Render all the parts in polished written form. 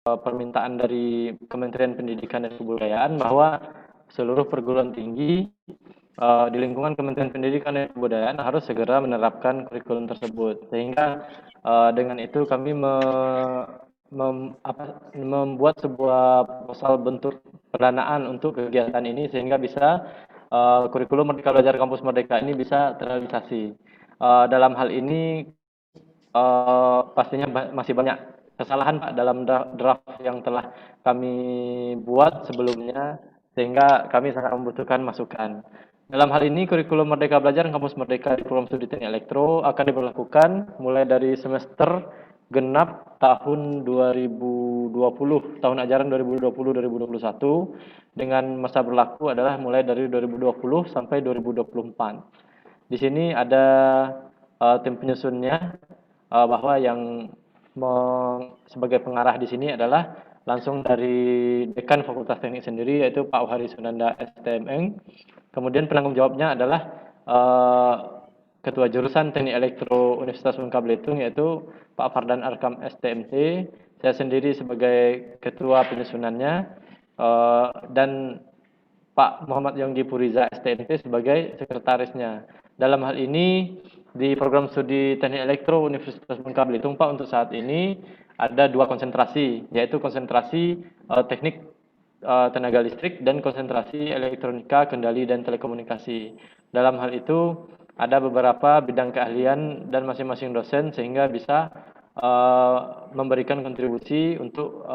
permintaan dari Kementerian Pendidikan dan Kebudayaan bahwa seluruh perguruan tinggi di lingkungan Kementerian Pendidikan dan Kebudayaan harus segera menerapkan kurikulum tersebut. Sehingga dengan itu kami membuat sebuah proposal bentuk pendanaan untuk kegiatan ini sehingga bisa kurikulum Merdeka Belajar Kampus Merdeka ini bisa terrealisasi. Dalam hal ini pastinya masih banyak kesalahan Pak dalam draft yang telah kami buat sebelumnya sehingga kami sangat membutuhkan masukan. Dalam hal ini kurikulum Merdeka Belajar Kampus Merdeka di program studi Teknik Elektro akan diberlakukan mulai dari semester genap tahun 2020, tahun ajaran 2020-2021 dengan masa berlaku adalah mulai dari 2020 sampai 2024. Di sini ada tim penyusunnya bahwa yang sebagai pengarah di sini adalah langsung dari Dekan Fakultas Teknik sendiri yaitu Pak Wahari Sunanda STMN. Kemudian penanggung jawabnya adalah Ketua Jurusan Teknik Elektro Universitas Bangka Belitung yaitu Pak Fardan Arkam STMT. Saya sendiri sebagai ketua penyusunannya dan Pak Muhammad Yonggi Puriza STMT sebagai sekretarisnya. Dalam hal ini di program studi Teknik Elektro Universitas Bangka Belitung Pak untuk saat ini ada dua konsentrasi, yaitu konsentrasi teknik tenaga listrik dan konsentrasi elektronika, kendali dan telekomunikasi. Dalam hal itu ada beberapa bidang keahlian dan masing-masing dosen sehingga bisa memberikan kontribusi untuk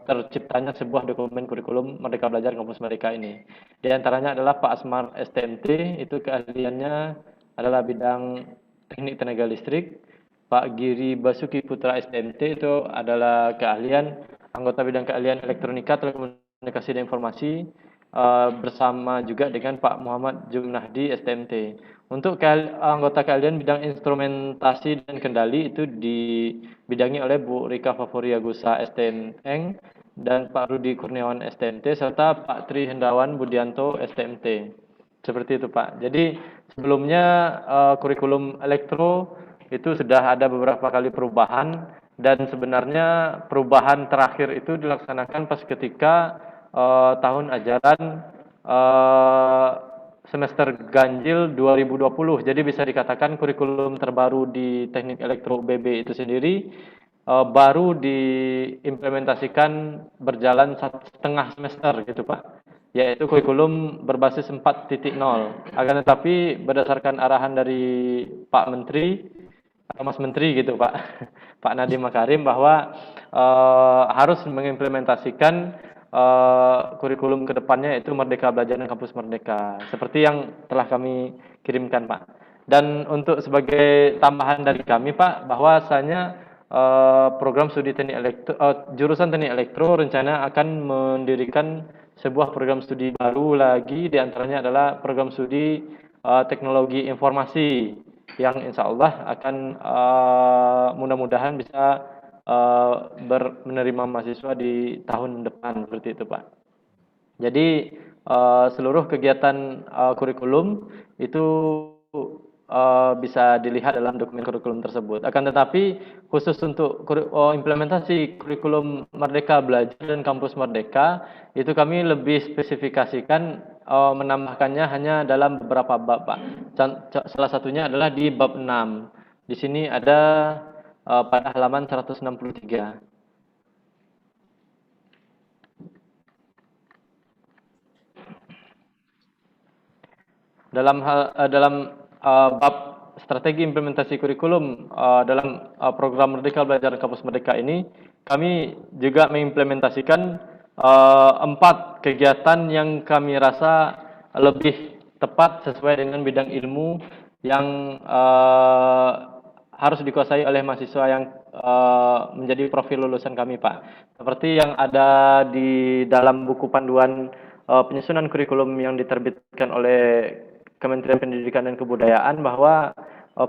terciptanya sebuah dokumen kurikulum Merdeka Belajar Kampus Merdeka ini. Di antaranya adalah Pak Asmar STMT, itu keahliannya adalah bidang teknik tenaga listrik. Pak Giri Basuki Putra STMT itu adalah keahlian anggota bidang keahlian elektronika, telekomunikasi dan informasi bersama juga dengan Pak Muhammad Jumnahdi STMT. Untuk anggota keahlian bidang instrumentasi dan kendali itu dibidangi oleh Bu Rika Favoria Gusa STMN dan Pak Rudi Kurniawan STMT serta Pak Tri Hendawan Budianto STMT. Seperti itu Pak. Jadi sebelumnya kurikulum elektro itu sudah ada beberapa kali perubahan dan sebenarnya perubahan terakhir itu dilaksanakan pas ketika tahun ajaran semester ganjil 2020. Jadi bisa dikatakan kurikulum terbaru di Teknik Elektro UBB itu sendiri baru diimplementasikan berjalan setengah semester gitu Pak. Yaitu kurikulum berbasis 4.0. Akan tetapi berdasarkan arahan dari Pak Menteri atau Mas Menteri gitu Pak, Pak Nadiem Makarim bahwa harus mengimplementasikan kurikulum kedepannya yaitu Merdeka Belajar dan Kampus Merdeka seperti yang telah kami kirimkan Pak. Dan untuk sebagai tambahan dari kami Pak bahwasanya program studi teknik elektro jurusan teknik elektro rencana akan mendirikan sebuah program studi baru lagi, diantaranya adalah program studi teknologi informasi yang insya Allah akan mudah-mudahan bisa menerima mahasiswa di tahun depan seperti itu Pak. Jadi seluruh kegiatan kurikulum itu bisa dilihat dalam dokumen kurikulum tersebut. Akan tetapi khusus untuk implementasi kurikulum Merdeka Belajar dan Kampus Merdeka itu kami lebih spesifikasikan menambahkannya hanya dalam beberapa bab Pak. Salah satunya adalah di bab 6. Di sini ada pada halaman 163. Dalam bab strategi implementasi kurikulum dalam program Merdeka Belajar Kampus Merdeka ini, kami juga mengimplementasikan 4 kegiatan yang kami rasa lebih tepat sesuai dengan bidang ilmu yang harus dikuasai oleh mahasiswa yang menjadi profil lulusan kami Pak. Seperti yang ada di dalam buku panduan penyusunan kurikulum yang diterbitkan oleh Kementerian Pendidikan dan Kebudayaan bahwa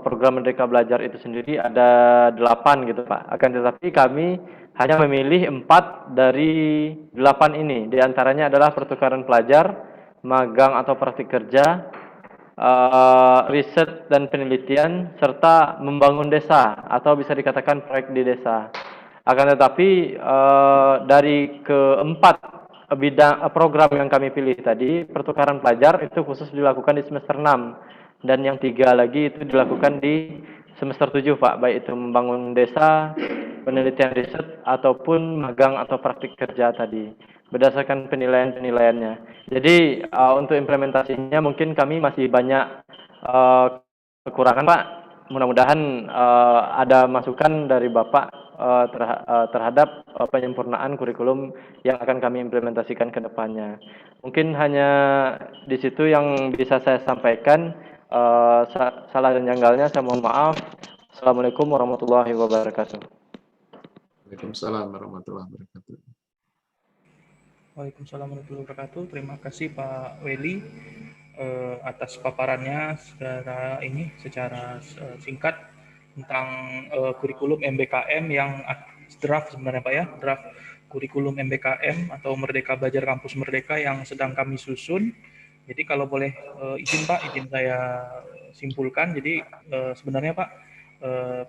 program Merdeka Belajar itu sendiri ada 8 gitu Pak. Akan tetapi kami hanya memilih 4 dari 8 ini. Di antaranya adalah pertukaran pelajar, magang atau praktik kerja, riset dan penelitian serta membangun desa atau bisa dikatakan proyek di desa. Akan tetapi dari keempat bidang program yang kami pilih tadi, pertukaran pelajar itu khusus dilakukan di semester 6 dan yang 3 lagi itu dilakukan di semester 7 Pak, baik itu membangun desa, penelitian riset ataupun magang atau praktik kerja tadi berdasarkan penilaian-penilaiannya. Jadi untuk implementasinya mungkin kami masih banyak kekurangan Pak. Mudah-mudahan ada masukan dari Bapak terhadap penyempurnaan kurikulum yang akan kami implementasikan ke depannya. Mungkin hanya di situ yang bisa saya sampaikan. Salah dan janggalnya saya mohon maaf. Assalamualaikum warahmatullahi wabarakatuh. Waalaikumsalam warahmatullahi wabarakatuh. Waalaikumsalam warahmatullahi wabarakatuh. Terima kasih Pak Weli atas paparannya secara singkat tentang kurikulum MBKM yang draft sebenarnya Pak ya, draft kurikulum MBKM atau Merdeka Belajar Kampus Merdeka yang sedang kami susun. Jadi kalau boleh izin saya simpulkan. Jadi sebenarnya Pak,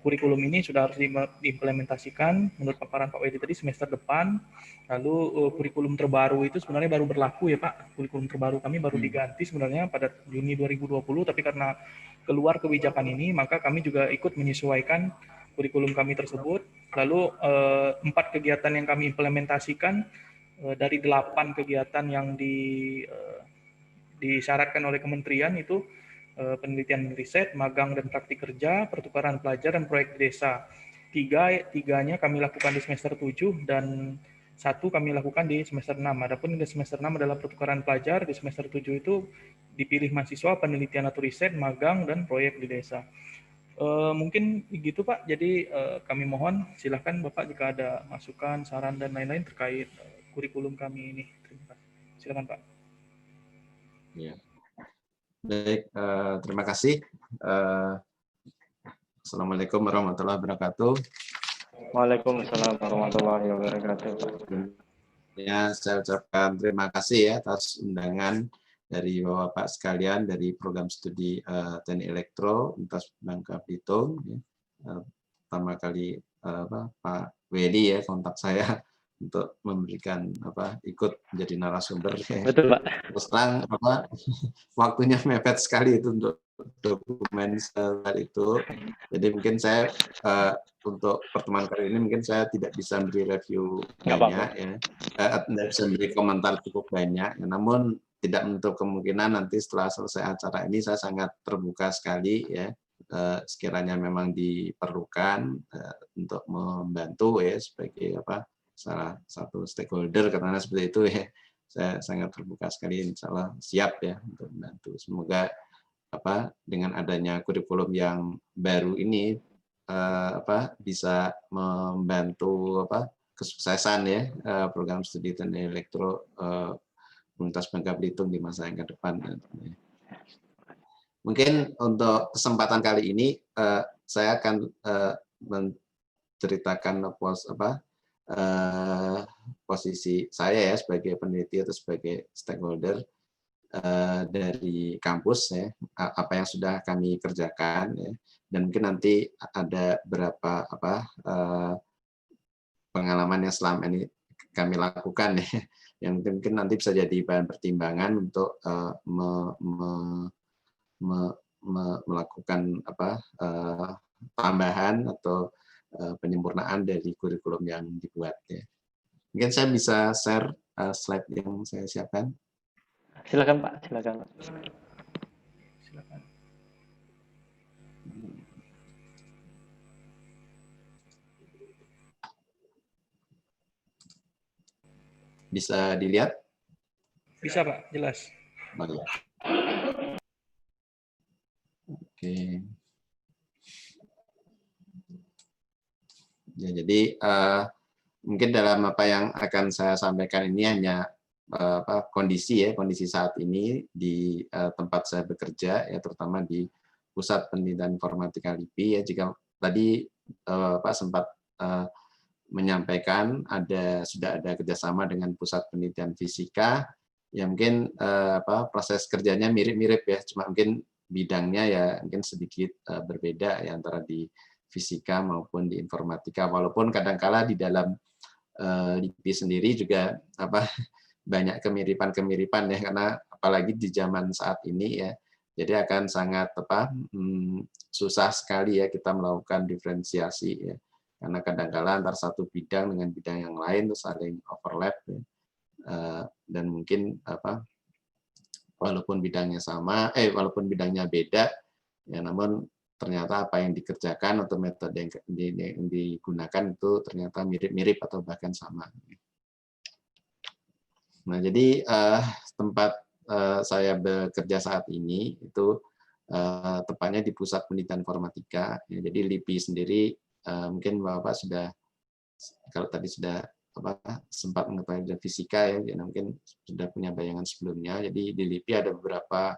kurikulum ini sudah harus diimplementasikan menurut paparan Pak Wedi tadi semester depan. Lalu kurikulum terbaru itu sebenarnya baru berlaku ya Pak. Kurikulum terbaru kami baru diganti sebenarnya pada Juni 2020, tapi karena keluar kebijakan ini, maka kami juga ikut menyesuaikan kurikulum kami tersebut. Lalu 4 kegiatan yang kami implementasikan dari 8 kegiatan yang disyaratkan oleh kementerian itu penelitian riset, magang dan praktik kerja, pertukaran pelajar, dan proyek desa. Tiganya kami lakukan di semester 7 dan 1 kami lakukan di semester 6. Adapun di semester 6 adalah pertukaran pelajar, di semester 7 itu dipilih mahasiswa, penelitian atau riset, magang, dan proyek di desa. Mungkin begitu Pak, jadi kami mohon silahkan Bapak jika ada masukan, saran, dan lain-lain terkait kurikulum kami ini. Terima kasih. Silakan Pak. Ya. Baik, terima kasih. Assalamualaikum warahmatullahi wabarakatuh. Waalaikumsalam warahmatullahi wabarakatuh. Ya, saya ucapkan terima kasih ya atas undangan dari Bapak sekalian dari program studi Teknik Elektro Universitas Bangka Belitung. Pertama kali Pak Wedi ya kontak saya untuk memberikan ikut menjadi narasumber. Betul Pak. Terus terang waktunya mepet sekali itu untuk dokumen itu. Jadi mungkin saya untuk pertemuan kali ini mungkin saya tidak bisa beri review banyak ya, tidak bisa beri komentar cukup banyak. Namun tidak menutup kemungkinan nanti setelah selesai acara ini saya sangat terbuka sekali ya. Sekiranya memang diperlukan untuk membantu ya sebagai salah satu stakeholder karena seperti itu ya, saya sangat terbuka sekali, insya Allah siap ya untuk membantu. Semoga dengan adanya kurikulum yang baru ini bisa membantu kesuksesan ya program studi teknik elektro Universitas Bangka Belitung di masa yang ke depan. Mungkin untuk kesempatan kali ini saya akan menceritakan posisi saya ya sebagai peneliti atau sebagai stakeholder dari kampus ya, apa yang sudah kami kerjakan ya, dan mungkin nanti ada beberapa pengalaman yang selama ini kami lakukan ya, yang mungkin nanti bisa jadi bahan pertimbangan untuk melakukan tambahan atau penyempurnaan dari kurikulum yang dibuat ya. Mungkin saya bisa share slide yang saya siapkan. Silakan Pak, silakan. Silakan. Bisa dilihat? Bisa Pak, jelas. Oke. Ya, jadi mungkin dalam apa yang akan saya sampaikan ini hanya kondisi saat ini di tempat saya bekerja ya, terutama di Pusat Penelitian Informatika LIPI ya. Jika tadi sempat menyampaikan sudah ada kerjasama dengan Pusat Penelitian Fisika ya, mungkin proses kerjanya mirip-mirip ya, cuma mungkin bidangnya ya mungkin sedikit berbeda ya antara di fisika maupun di informatika, walaupun kadangkala di dalam LIPI sendiri juga banyak kemiripan-kemiripan ya, karena apalagi di zaman saat ini ya, jadi akan sangat susah sekali ya kita melakukan diferensiasi ya, karena kadangkala antara satu bidang dengan bidang yang lain itu saling overlap ya. Dan mungkin walaupun bidangnya sama, walaupun bidangnya beda ya, namun ternyata apa yang dikerjakan atau metode yang digunakan itu ternyata mirip-mirip atau bahkan sama. Nah, jadi tempat saya bekerja saat ini itu tepatnya di Pusat Penelitian Informatika. Ya, jadi LIPI sendiri mungkin Bapak sudah, kalau tadi sudah sempat mengetahui fisika ya, mungkin sudah punya bayangan sebelumnya. Jadi di LIPI ada beberapa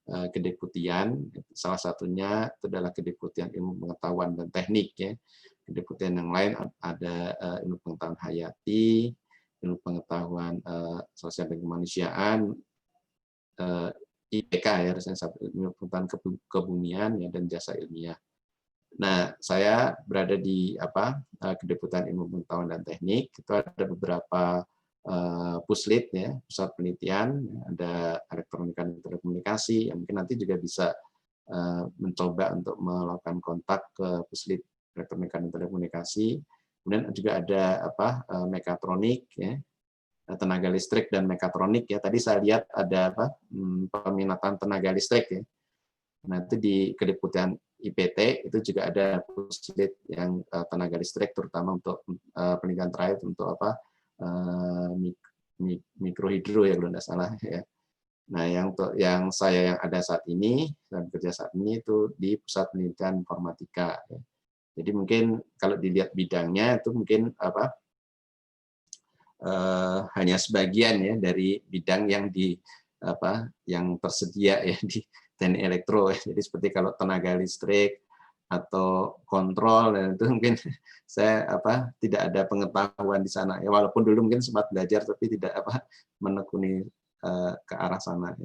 kedeputian, salah satunya itu adalah kedeputian ilmu pengetahuan dan teknik ya. Kedeputian yang lain ada ilmu pengetahuan hayati, ilmu pengetahuan sosial dan kemanusiaan, IPK ya, ilmu pengetahuan kebumian ya, dan jasa ilmiah. Nah, saya berada di kedeputian ilmu pengetahuan dan teknik. Itu ada beberapa puslit ya, pusat penelitian, ada elektronika dan telekomunikasi, yang mungkin nanti juga bisa mencoba untuk melakukan kontak ke puslit elektronika dan telekomunikasi. Kemudian juga ada mekatronik ya, tenaga listrik dan mekatronik ya. Tadi saya lihat ada peminatan tenaga listrik ya. Nah, itu di kedeputian IPT itu juga ada puslit yang tenaga listrik, terutama untuk penelitian terakhir untuk mikrohidro ya kalau tidak salah ya. Nah, yang saya yang ada saat ini dan bekerja saat ini itu di Pusat Penelitian Informatika. Ya. Jadi mungkin kalau dilihat bidangnya itu mungkin hanya sebagian ya dari bidang yang yang tersedia ya di teknik elektro. Jadi seperti kalau tenaga listrik atau kontrol, dan itu mungkin saya tidak ada pengetahuan di sana ya, walaupun dulu mungkin sempat belajar tapi tidak menekuni ke arah sana.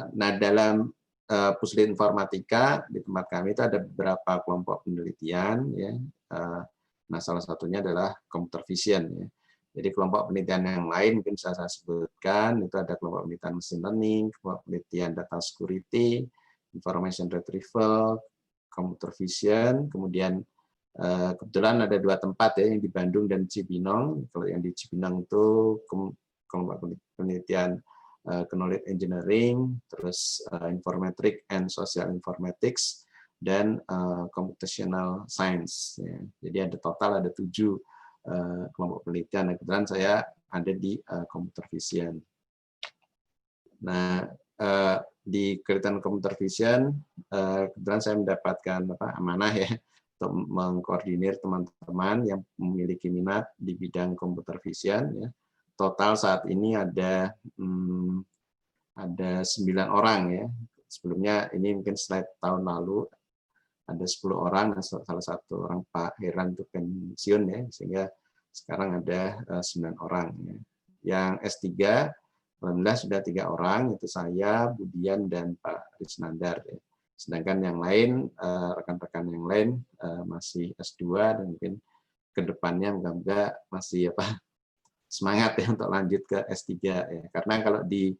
Nah, dalam puslit informatika di tempat kami itu ada beberapa kelompok penelitian ya. Nah, salah satunya adalah computer vision ya. Jadi kelompok penelitian yang lain mungkin saya sebutkan, itu ada kelompok penelitian machine learning, kelompok penelitian data security, information retrieval, computer vision, kemudian kebetulan ada dua tempat ya, yang di Bandung dan Cibinong. Kalau yang di Cibinong itu kelompok penelitian knowledge engineering, terus informatic and social informatics, dan computational science. Ya. Jadi ada total ada 7 kelompok penelitian. Kebetulan saya ada di computer vision. Nah, di kegiatan computer vision, kebetulan saya mendapatkan amanah ya untuk mengkoordinir teman-teman yang memiliki minat di bidang computer vision. Ya. Total saat ini ada 9 orang ya. Sebelumnya ini mungkin slide tahun lalu ada 10 orang, dan salah satu orang Pak Heran itu pensiun ya, sehingga sekarang ada 9 orang. Ya. Yang S3, alhamdulillah sudah 3 orang, itu saya, Budian, dan Pak Risnandar. Ya. Sedangkan yang lain, rekan-rekan yang lain masih S2, dan mungkin ke depannya moga-moga masih semangat ya untuk lanjut ke S3. Ya. Karena kalau di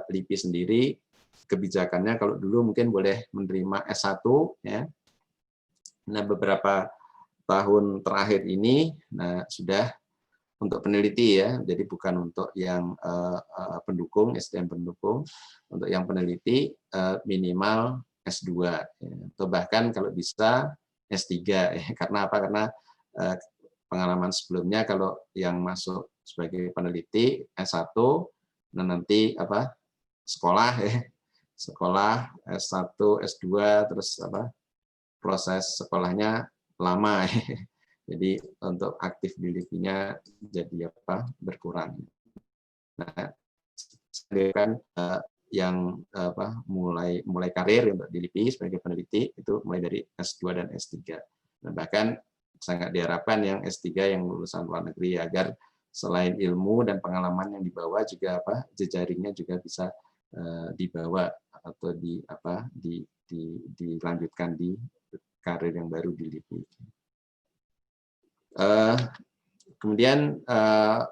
LIPI sendiri, kebijakannya kalau dulu mungkin boleh menerima S1 ya. Nah, beberapa tahun terakhir ini sudah untuk peneliti ya. Jadi bukan untuk yang pendukung, SDM pendukung, untuk yang peneliti minimal S2 ya. Atau bahkan kalau bisa S3 ya. Karena apa? Karena pengalaman sebelumnya kalau yang masuk sebagai peneliti S1, nah nanti sekolah ya, sekolah S1, S2, terus proses sekolahnya lama ya. Jadi untuk aktif di LIPI-nya jadi berkurang. Nah, kan yang mulai karir untuk di LIPI sebagai peneliti itu mulai dari S2 dan S3. Nah, bahkan sangat diharapkan yang S3 yang lulusan luar negeri agar selain ilmu dan pengalaman yang dibawa juga jejaringnya juga bisa dibawa atau dilanjutkan di karir yang baru di LIPI. Kemudian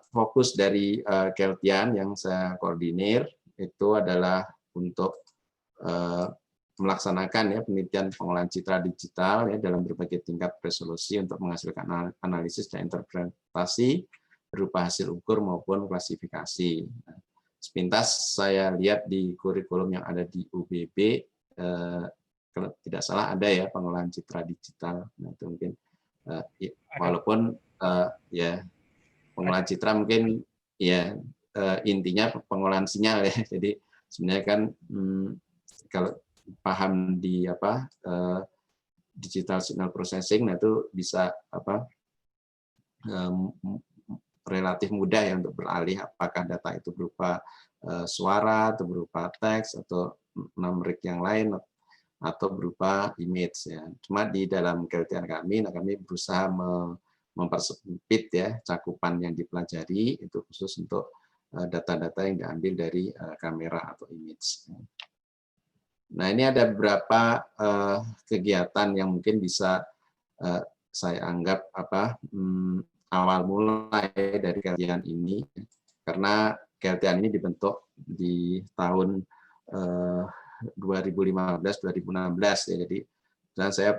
fokus dari Keltian yang saya koordinir itu adalah untuk melaksanakan ya penelitian pengolahan citra digital ya dalam berbagai tingkat resolusi untuk menghasilkan analisis dan interpretasi berupa hasil ukur maupun klasifikasi. Sepintas saya lihat di kurikulum yang ada di UBB, kalau tidak salah ada ya pengolahan citra digital. Nah, itu mungkin walaupun ya pengolahan citra mungkin ya intinya pengolahan sinyal ya. Jadi sebenarnya kan kalau paham di digital signal processing, nah itu bisa relatif mudah ya untuk beralih apakah data itu berupa suara atau berupa teks atau numerik yang lain atau berupa image ya. Cuma di dalam Keltian kami, nah kami berusaha mempersempit ya cakupan yang dipelajari itu khusus untuk data-data yang diambil dari kamera atau image. Nah, ini ada beberapa kegiatan yang mungkin bisa saya anggap awal mulai dari Keltian ini, karena Keltian ini dibentuk di tahun 2015-2016 ya. Jadi dan saya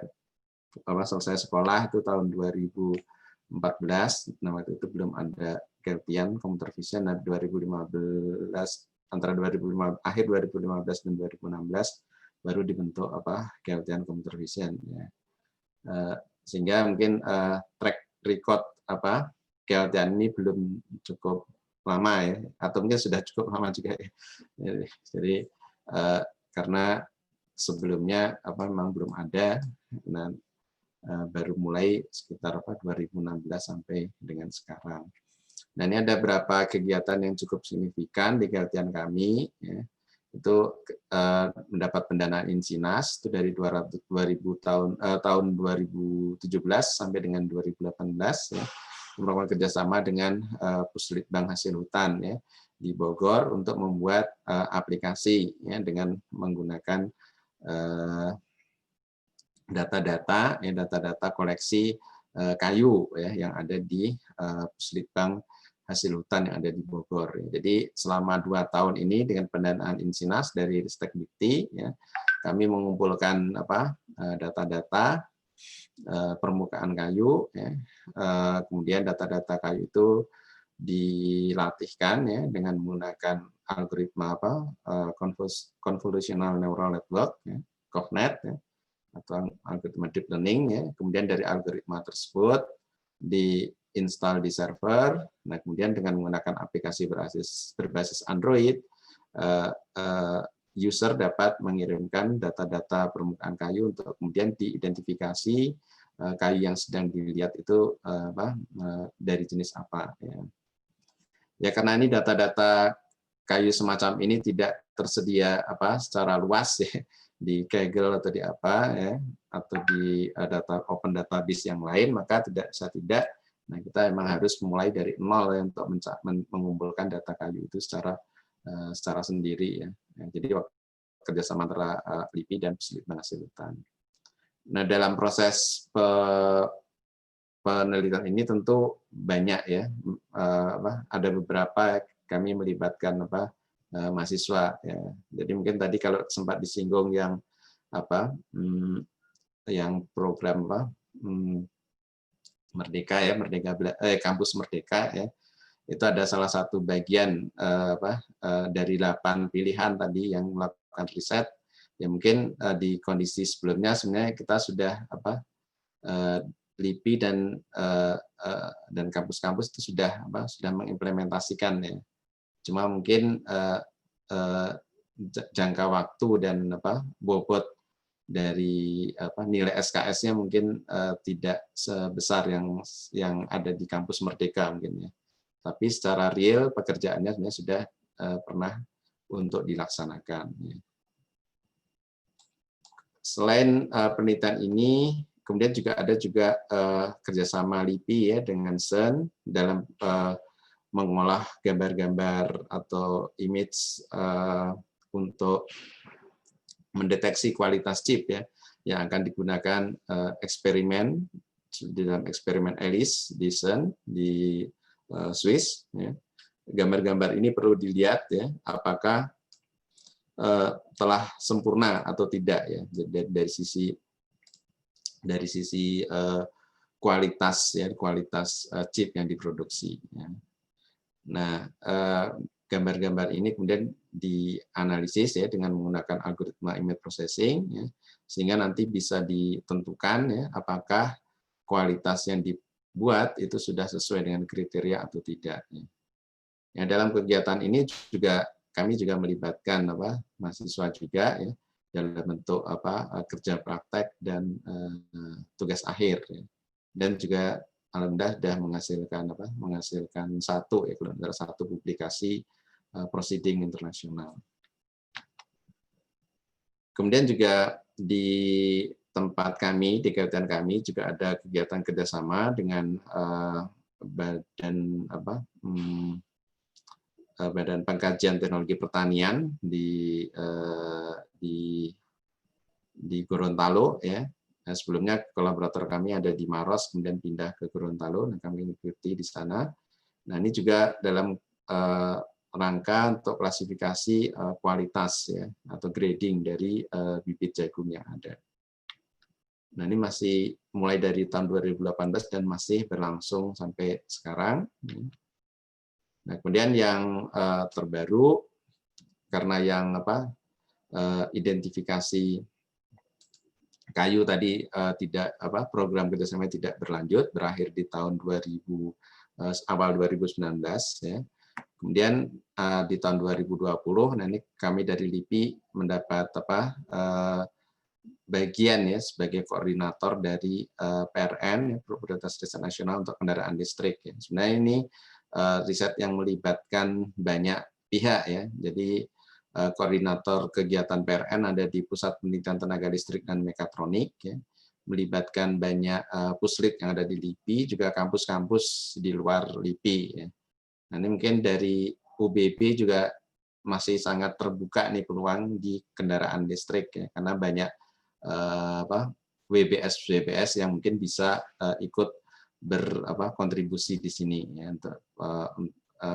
selesai sekolah itu tahun 2014. Nah, waktu itu belum ada Keltian Computer Vision. Nah, 2015 antara akhir 2015 dan 2016 baru dibentuk Keltian Computer Vision ya. Sehingga mungkin track record Keltian ini belum cukup lama ya, atau mungkin sudah cukup lama juga ya. Jadi karena sebelumnya memang belum ada, dan baru mulai sekitar 2016 sampai dengan sekarang. Nah, ini ada beberapa kegiatan yang cukup signifikan di Keltian kami ya. Itu mendapat pendanaan Insinas itu dari tahun 2017 sampai dengan 2018 ya. Merupakan kerjasama dengan Puslitbang Hasil Hutan ya di Bogor untuk membuat aplikasi ya dengan menggunakan data-data koleksi kayu ya yang ada di Puslitbang Hasil Hutan yang ada di Bogor. Jadi selama 2 tahun ini dengan pendanaan Insinas dari Ristek Dikti ya, kami mengumpulkan data-data permukaan kayu ya. Kemudian data-data kayu itu dilatihkan ya dengan menggunakan algoritma convolutional neural network ya, COVNET ya, atau algoritma deep learning ya. Kemudian dari algoritma tersebut diinstal di server. Nah, kemudian dengan menggunakan aplikasi berbasis Android, user dapat mengirimkan data-data permukaan kayu untuk kemudian diidentifikasi kayu yang sedang dilihat itu dari jenis apa ya. Ya, karena ini data-data kayu semacam ini tidak tersedia secara luas ya di Kaggle atau di atau di open database yang lain, maka tidak. Nah, kita memang harus mulai dari nol ya, untuk mengumpulkan data kayu itu secara sendiri ya. Jadi kerjasama antara LIPI dan Puslitbang Hasil Hutan. Nah, dalam proses penelitian ini tentu banyak ya, ada beberapa kami melibatkan mahasiswa ya. Jadi mungkin tadi kalau sempat disinggung yang yang program Merdeka ya, Kampus Merdeka ya. Itu ada salah satu bagian dari 8 pilihan tadi yang melakukan riset. Ya mungkin di kondisi sebelumnya sebenarnya kita sudah LIPI dan kampus-kampus itu sudah mengimplementasikan ya. Cuma mungkin jangka waktu dan bobot dari nilai SKS-nya mungkin tidak sebesar yang ada di Kampus Merdeka mungkin ya. Tapi secara real pekerjaannya sebenarnya sudah pernah untuk dilaksanakan. Ya. Selain penelitian ini, kemudian juga ada kerjasama LIPI ya dengan CERN dalam mengolah gambar-gambar atau image untuk mendeteksi kualitas chip ya yang akan digunakan eksperimen di dalam eksperimen ELIS di CERN di Swiss. Ya. Gambar-gambar ini perlu dilihat ya apakah telah sempurna atau tidak ya dari sisi kualitas chip yang diproduksi. Ya. Nah, gambar-gambar ini kemudian dianalisis ya dengan menggunakan algoritma image processing ya, sehingga nanti bisa ditentukan ya apakah kualitas yang dibuat itu sudah sesuai dengan kriteria atau tidak. Ya. Ya, dalam kegiatan ini juga kami juga melibatkan mahasiswa juga ya dalam bentuk kerja praktek dan tugas akhir ya. Dan juga alhamdulillah sudah menghasilkan satu publikasi proceeding internasional. Kemudian juga di tempat kami, di kegiatan kami juga ada kegiatan kerjasama dengan Badan Pengkajian Teknologi Pertanian di Gorontalo ya. Nah, sebelumnya kolaborator kami ada di Maros, kemudian pindah ke Gorontalo, dan kami mengikuti di sana. Nah, ini juga dalam rangka untuk klasifikasi kualitas ya atau grading dari bibit jagung yang ada. Nah, ini masih mulai dari tahun 2018 dan masih berlangsung sampai sekarang. Nah, kemudian yang terbaru karena yang identifikasi kayu tadi program kerjasama tidak berlanjut, berakhir di tahun awal 2019 ya. Kemudian di tahun 2020, nah ini kami dari LIPI mendapat bagian ya sebagai koordinator dari PRN, Prioritas Riset Nasional untuk Kendaraan Listrik. Ya. Sebenarnya ini riset yang melibatkan banyak pihak ya. Jadi koordinator kegiatan PRN ada di Pusat Penelitian Tenaga Listrik dan Mekatronik, ya, melibatkan banyak puslit yang ada di LIPI, juga kampus-kampus di luar LIPI. Ya. Nah, ini mungkin dari UBB juga masih sangat terbuka nih peluang di kendaraan listrik, ya, karena banyak WBS yang mungkin bisa ikut berkontribusi di sini. Ya, untuk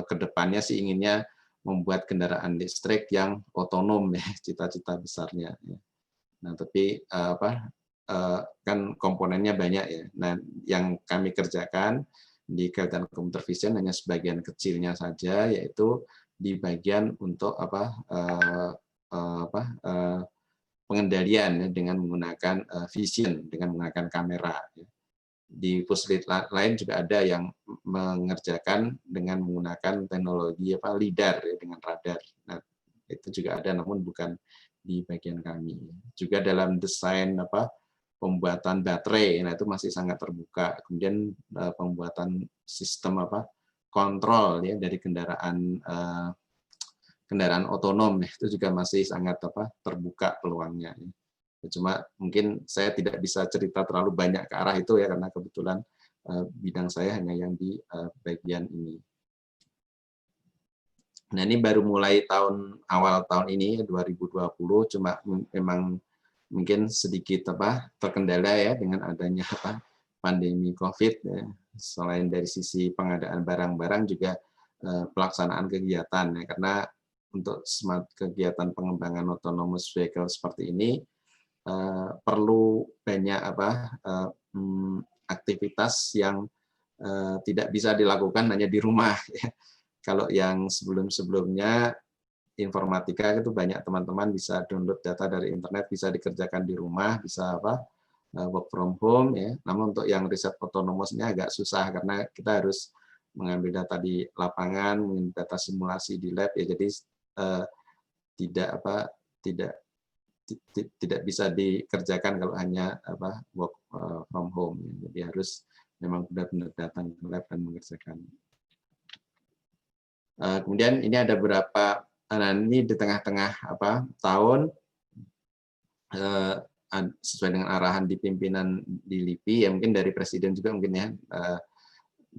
kedepannya sih inginnya membuat kendaraan listrik yang otonom ya, cita-cita besarnya. Ya. Nah, tapi kan komponennya banyak ya. Nah, yang kami kerjakan di kegiatan computer vision hanya sebagian kecilnya saja, yaitu di bagian untuk pengendalian ya, dengan menggunakan vision, dengan menggunakan kamera. Ya. Di puslit lain juga ada yang mengerjakan dengan menggunakan teknologi LIDAR ya, dengan radar. Nah, itu juga ada, namun bukan di bagian kami. Juga dalam desain pembuatan baterai, nah itu masih sangat terbuka. Kemudian pembuatan sistem kontrol ya dari kendaraan otonom itu juga masih sangat terbuka peluangnya. Cuma mungkin saya tidak bisa cerita terlalu banyak ke arah itu ya, karena kebetulan bidang saya hanya yang di bagian ini. Nah, ini baru mulai awal tahun ini 2020, cuma memang mungkin sedikit terkendala ya dengan adanya pandemi COVID ya. Selain dari sisi pengadaan barang-barang juga pelaksanaan kegiatan ya, karena untuk smart kegiatan pengembangan autonomous vehicle seperti ini perlu banyak aktivitas yang tidak bisa dilakukan hanya di rumah. Ya. Kalau yang sebelum-sebelumnya informatika itu banyak teman-teman bisa download data dari internet, bisa dikerjakan di rumah, bisa work from home. Ya. Namun untuk yang riset otonomous ini agak susah karena kita harus mengambil data di lapangan, mengambil data simulasi di lab. Ya, jadi tidak bisa dikerjakan kalau hanya work from home. Jadi harus memang benar-benar datang ke lab dan mengerjakan. Kemudian ini ada beberapa, ini di tengah-tengah tahun sesuai dengan arahan di pimpinan di LIPI ya, mungkin dari presiden juga mungkin ya,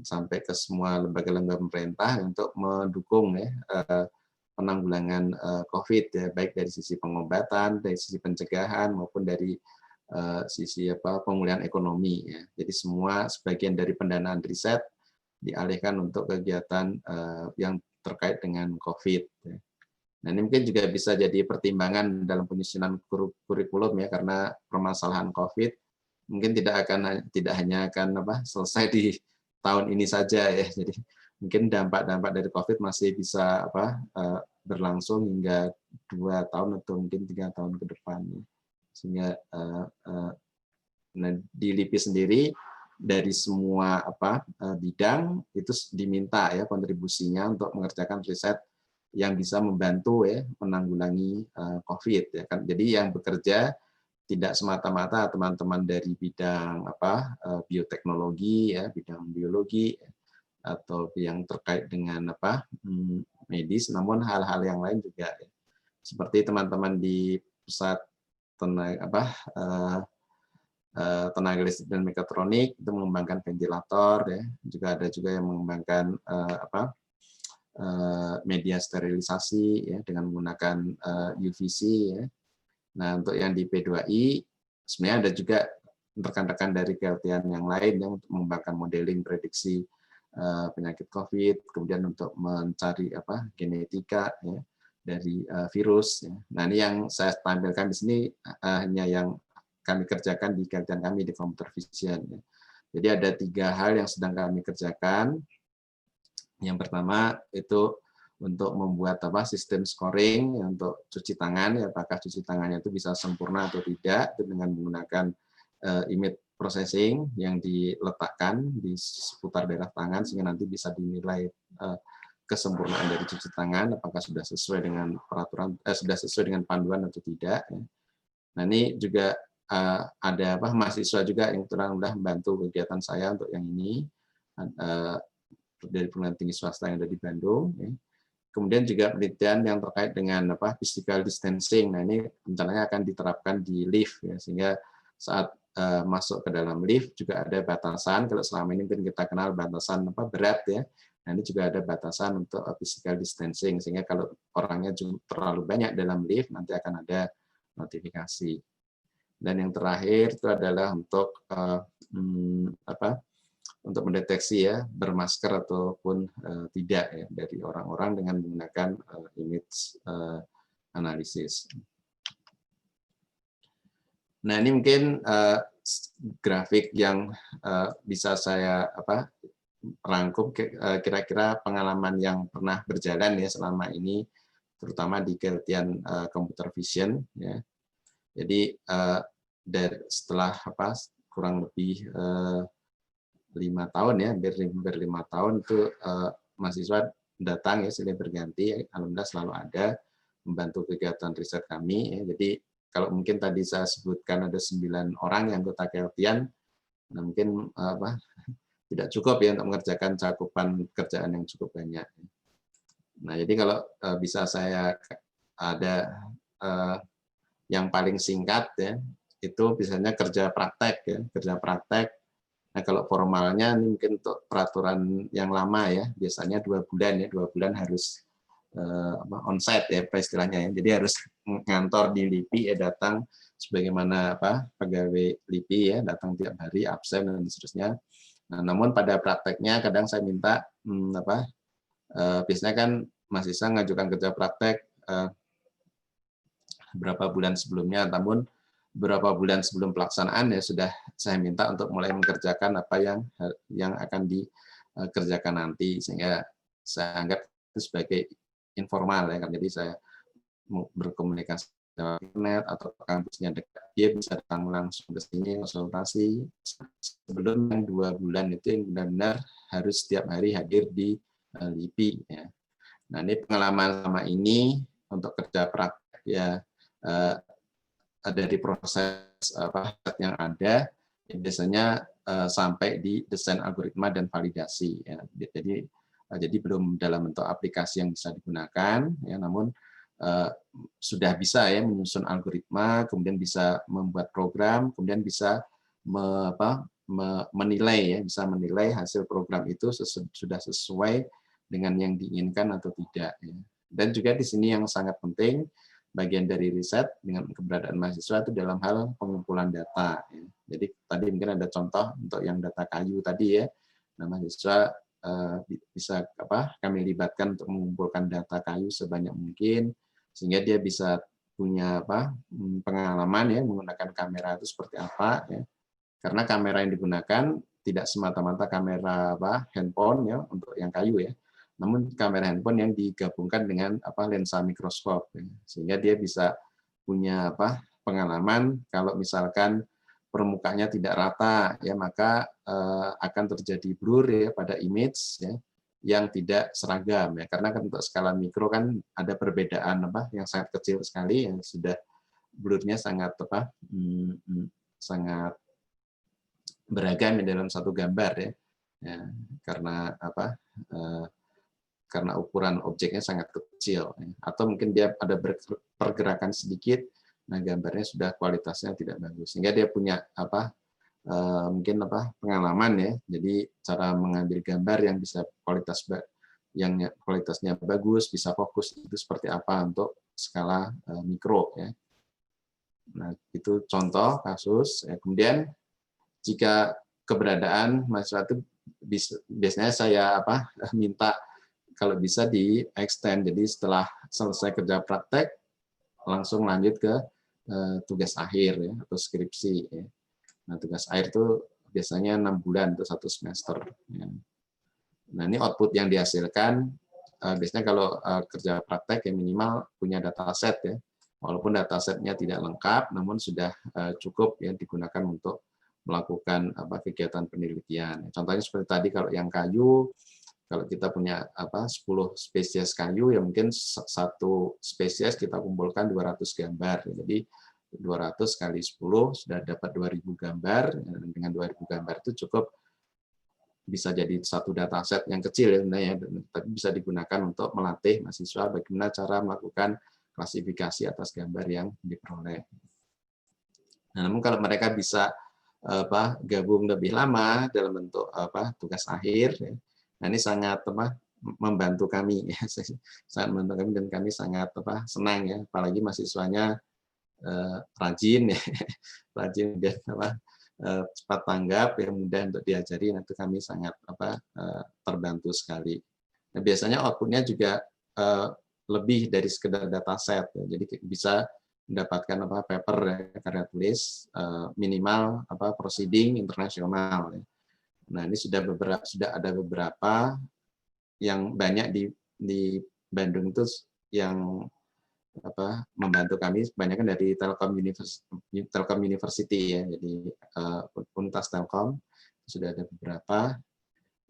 sampai ke semua lembaga-lembaga pemerintah untuk mendukung ya penanggulangan COVID ya, baik dari sisi pengobatan, dari sisi pencegahan maupun dari sisi pemulihan ekonomi ya. Jadi semua sebagian dari pendanaan riset dialihkan untuk kegiatan yang terkait dengan COVID ya. Nah, ini mungkin juga bisa jadi pertimbangan dalam penyusunan kurikulum ya, karena permasalahan COVID mungkin tidak hanya akan selesai di tahun ini saja ya. Jadi mungkin dampak-dampak dari COVID masih bisa berlangsung hingga 2 tahun atau mungkin 3 tahun ke depan. Sehingga nah, di LIPI sendiri dari semua bidang itu diminta ya kontribusinya untuk mengerjakan riset yang bisa membantu ya menanggulangi COVID ya kan. Jadi yang bekerja tidak semata-mata teman-teman dari bidang bioteknologi ya, bidang biologi atau yang terkait dengan medis, namun hal-hal yang lain juga ya. Seperti teman-teman di pusat tenaga listrik dan mekatronik itu mengembangkan ventilator ya, juga ada juga yang mengembangkan media sterilisasi ya dengan menggunakan UVC ya. Nah, untuk yang di P2I sebenarnya ada juga rekan-rekan dari keahlian yang lain yang untuk mengembangkan modeling prediksi penyakit COVID, kemudian untuk mencari genetika ya dari virus ya. Nah, ini yang saya tampilkan di sini hanya yang kami kerjakan di kegiatan kami di Computer Vision ya. Jadi ada 3 hal yang sedang kami kerjakan. Yang pertama itu untuk membuat sistem scoring untuk cuci tangan, ya, apakah cuci tangannya itu bisa sempurna atau tidak, itu dengan menggunakan image processing yang diletakkan di seputar daerah tangan sehingga nanti bisa dinilai kesempurnaan dari cuci tangan, apakah sudah sesuai dengan peraturan, sudah sesuai dengan panduan atau tidak. Ya. Nah, ini juga ada mahasiswa juga yang sudah membantu kegiatan saya untuk yang ini dari perguruan tinggi swasta yang ada di Bandung. Ya. Kemudian juga penelitian yang terkait dengan physical distancing. Nah, ini rencananya akan diterapkan di lift ya, sehingga saat masuk ke dalam lift juga ada batasan. Kalau selama ini mungkin kita kenal batasan berat ya. Nah, ini juga ada batasan untuk physical distancing, sehingga kalau orangnya terlalu banyak dalam lift nanti akan ada notifikasi. Dan yang terakhir itu adalah untuk untuk mendeteksi ya bermasker ataupun tidak ya dari orang-orang dengan menggunakan image analisis. Nah, ini mungkin grafik yang bisa saya rangkum kira-kira pengalaman yang pernah berjalan ya selama ini, terutama di kegiatan computer vision ya. Jadi setelah kurang lebih 5 tahun ya, hampir 5 tahun itu mahasiswa datang ya silih berganti, alhamdulillah selalu ada membantu kegiatan riset kami ya. Jadi kalau mungkin tadi saya sebutkan ada 9 orang yang anggota keahlian, nah mungkin tidak cukup ya untuk mengerjakan cakupan kerjaan yang cukup banyak. Nah, jadi kalau bisa saya ada yang paling singkat ya, itu biasanya kerja praktek ya, kerja praktek. Nah, kalau formalnya ini mungkin untuk peraturan yang lama ya, biasanya 2 bulan ya, 2 bulan harus onsite ya istilahnya ya. Jadi harus ngantor di LIPI ya, datang sebagaimana pegawai LIPI ya, datang tiap hari, absen dan seterusnya. Nah, namun pada prakteknya kadang saya minta biasanya kan mahasiswa ngajukan kerja praktek berapa bulan sebelumnya, namun beberapa bulan sebelum pelaksanaan ya sudah saya minta untuk mulai mengerjakan apa yang akan dikerjakan nanti, sehingga saya anggap itu sebagai informal ya kan. Jadi saya berkomunikasi lewat internet atau kampusnya dekat, dia bisa datang langsung ke sini konsultasi sebelum yang 2 bulan itu yang benar-benar harus setiap hari hadir di LIPI ya. Nah, ini pengalaman sama ini untuk kerja praktek ya, dari proses yang ada ya, biasanya sampai di desain algoritma dan validasi ya. Jadi belum dalam bentuk aplikasi yang bisa digunakan ya, namun sudah bisa ya menyusun algoritma, kemudian bisa membuat program, kemudian bisa menilai ya, bisa menilai hasil program itu sudah sesuai dengan yang diinginkan atau tidak ya. Dan juga di sini yang sangat penting, bagian dari riset dengan keberadaan mahasiswa itu dalam hal pengumpulan data. Jadi tadi mungkin ada contoh untuk yang data kayu tadi ya, nah, mahasiswa bisa kami libatkan untuk mengumpulkan data kayu sebanyak mungkin, sehingga dia bisa punya pengalaman ya menggunakan kamera itu seperti apa ya. Karena kamera yang digunakan tidak semata-mata kamera handphone ya untuk yang kayu ya, namun kamera handphone yang digabungkan dengan lensa mikroskop ya. Sehingga dia bisa punya pengalaman kalau misalkan permukaannya tidak rata ya, maka akan terjadi blur ya pada image ya yang tidak seragam ya, karena kan untuk skala mikro kan ada perbedaan yang sangat kecil sekali yang sudah blurnya sangat sangat beragam dalam satu gambar ya, karena karena ukuran objeknya sangat kecil ya. Atau mungkin dia ada pergerakan sedikit, nah gambarnya sudah kualitasnya tidak bagus, sehingga dia punya mungkin pengalaman ya, jadi cara mengambil gambar yang bisa kualitasnya bagus, bisa fokus itu seperti apa untuk skala mikro ya. Nah itu contoh kasus ya. Kemudian jika keberadaan mahasiswa itu biasanya saya minta kalau bisa di extend, jadi setelah selesai kerja praktek langsung lanjut ke tugas akhir ya, atau skripsi ya. Nah tugas akhir itu biasanya 6 bulan untuk 1 semester ya. Nah ini output yang dihasilkan biasanya kalau kerja praktek yang minimal punya dataset ya, walaupun datasetnya tidak lengkap namun sudah cukup ya digunakan untuk melakukan kegiatan penelitian. Contohnya seperti tadi kalau yang kayu, kalau kita punya 10 spesies kayu, ya mungkin satu spesies kita kumpulkan 200 gambar. Jadi 200 kali 10 sudah dapat 2000 gambar. Dengan 2000 gambar itu cukup bisa jadi satu dataset yang kecil ya, tapi bisa digunakan untuk melatih mahasiswa bagaimana cara melakukan klasifikasi atas gambar yang diperoleh. Nah, namun kalau mereka bisa gabung lebih lama dalam bentuk tugas akhir ya. Nah ini sangat membantu kami ya, sangat membantu kami dan kami sangat senang ya, apalagi mahasiswanya rajin ya, rajin dan cepat tanggap ya, mudah untuk diajari. Nah itu kami sangat terbantu sekali. Nah biasanya outputnya juga lebih dari sekedar dataset ya. Jadi bisa mendapatkan paper ya, karya tulis minimal proceeding internasional ya. Nah ini sudah ada beberapa yang banyak di Bandung itu yang membantu kami, kebanyakan dari Telkom University ya, jadi Universitas Telkom sudah ada beberapa.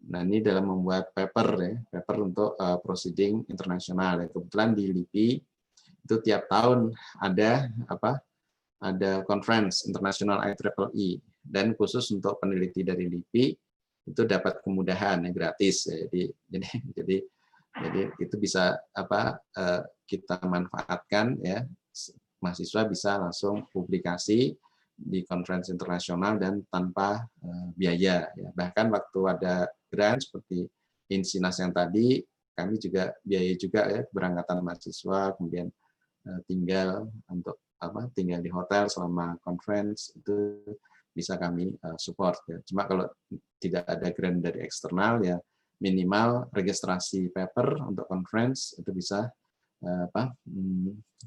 Nah ini dalam membuat paper ya, paper untuk proceeding internasional ya. Kebetulan di LIPI itu tiap tahun ada conference internasional IEEE, dan khusus untuk peneliti dari LIPI itu dapat kemudahan ya, gratis ya. Jadi itu bisa kita manfaatkan ya, mahasiswa bisa langsung publikasi di conference internasional dan tanpa biaya ya. Bahkan waktu ada grant seperti Insinas yang tadi, kami juga biaya juga ya keberangkatan mahasiswa, kemudian tinggal di hotel selama conference itu bisa kami support ya. Cuma kalau tidak ada grant dari eksternal ya minimal registrasi paper untuk conference itu bisa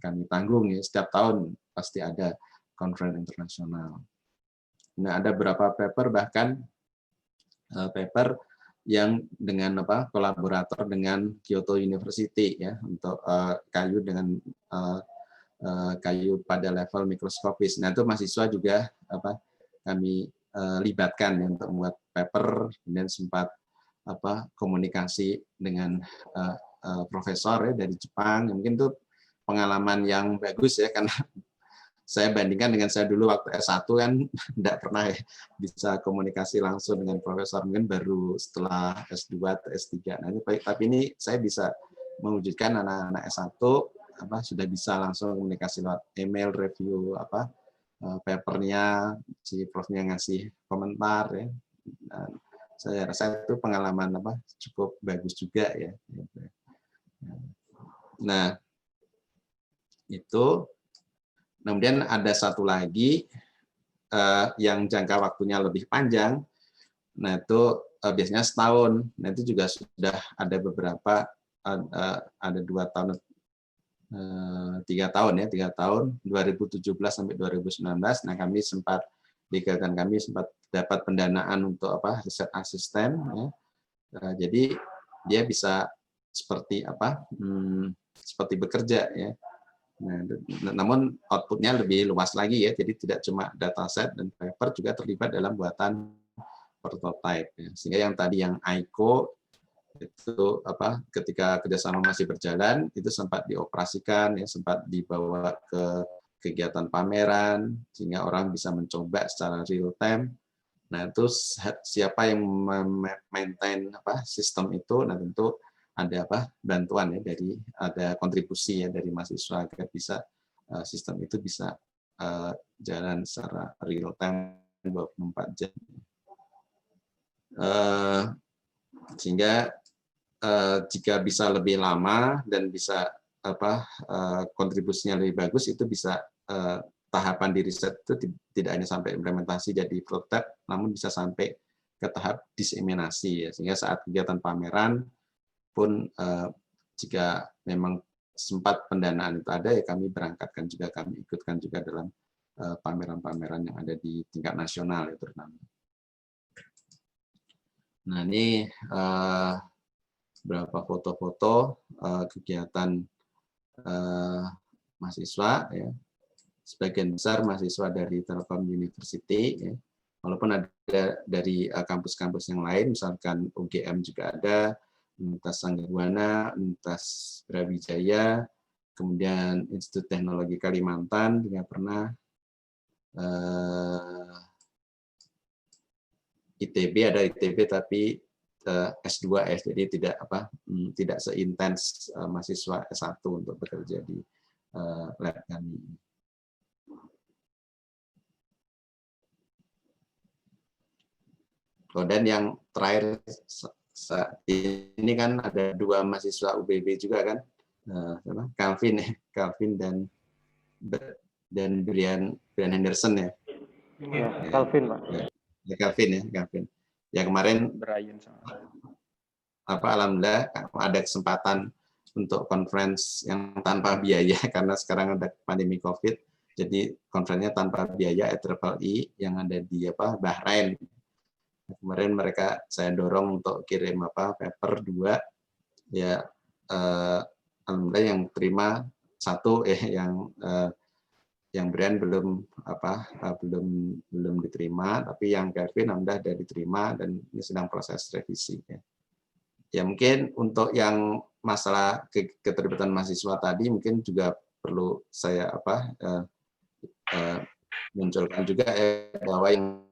kami tanggung ya, setiap tahun pasti ada conference internasional. Nah ada beberapa paper bahkan paper yang dengan kolaborator dengan Kyoto University ya, untuk kayu dengan kayu pada level mikroskopis. Nah itu mahasiswa juga kami libatkan ya, untuk membuat paper, kemudian sempat komunikasi dengan profesor ya dari Jepang. Mungkin itu pengalaman yang bagus ya, karena saya bandingkan dengan saya dulu waktu S1 kan tidak pernah ya bisa komunikasi langsung dengan profesor, mungkin baru setelah S2 atau S3. Nah, tapi ini saya bisa mewujudkan anak-anak S1 sudah bisa langsung komunikasi lewat email, review papernya, si profnya ngasih komentar ya. Dan saya rasa itu pengalaman cukup bagus juga ya. Nah, itu. Kemudian ada satu lagi yang jangka waktunya lebih panjang. Nah, itu biasanya setahun. Nah, itu juga sudah ada beberapa, ada 2 tahun, 3 tahun ya, 3 tahun, 2017 sampai 2019. Nah, kami sempat di kegiatan kami sempat dapat pendanaan untuk apa, riset asisten. Ya. Jadi dia bisa seperti apa, seperti bekerja ya. Nah, namun outputnya lebih luas lagi ya, jadi tidak cuma dataset dan paper, juga terlibat dalam buatan prototype. Ya. Sehingga yang tadi yang ICO itu apa, ketika kerjasama masih berjalan itu sempat dioperasikan, ya, sempat dibawa ke kegiatan pameran sehingga orang bisa mencoba secara real time. Nah, itu siapa yang maintain apa sistem itu, nah tentu ada apa bantuan ya dari, ada kontribusi ya dari mahasiswa agar bisa sistem itu bisa jalan secara real time 24 jam. Sehingga jika bisa lebih lama dan bisa apa kontribusinya lebih bagus, itu bisa tahapan di riset itu tidak hanya sampai implementasi jadi prototype, namun bisa sampai ke tahap diseminasi ya. Sehingga saat kegiatan pameran pun jika memang sempat pendanaan itu ada, ya kami berangkatkan juga, kami ikutkan juga dalam pameran-pameran yang ada di tingkat nasional ya terutama. Nah, ini beberapa foto-foto kegiatan mahasiswa ya. Sebagian besar mahasiswa dari Telkom University ya. Walaupun ada dari kampus-kampus yang lain, misalkan UGM juga ada, Universitas Sanggau-Buana, Universitas Brawijaya, kemudian Institut Teknologi Kalimantan juga pernah, ITB ada ITB tapi S2 ya, jadi tidak apa, tidak seintens mahasiswa S1 untuk bekerja di lab kami. Dan yang terakhir saat ini kan ada 2 mahasiswa UBB juga kan, Calvin dan Brian Henderson ya. Calvin, Pak. Ya, Calvin. Ya kemarin Brian apa alhamdulillah ada kesempatan untuk conference yang tanpa biaya karena sekarang ada pandemi Covid. Jadi konferensinya tanpa biaya IEEE yang ada di apa Bahrain. Kemarin mereka saya dorong untuk kirim apa paper 2 ya, alhamdulillah yang terima 1 yang Brian belum apa belum diterima, tapi yang Kevin alhamdulillah sudah diterima dan ini sedang proses revisi ya. Ya mungkin untuk yang masalah keterlibatan mahasiswa tadi mungkin juga perlu saya apa munculkan juga bahwa yang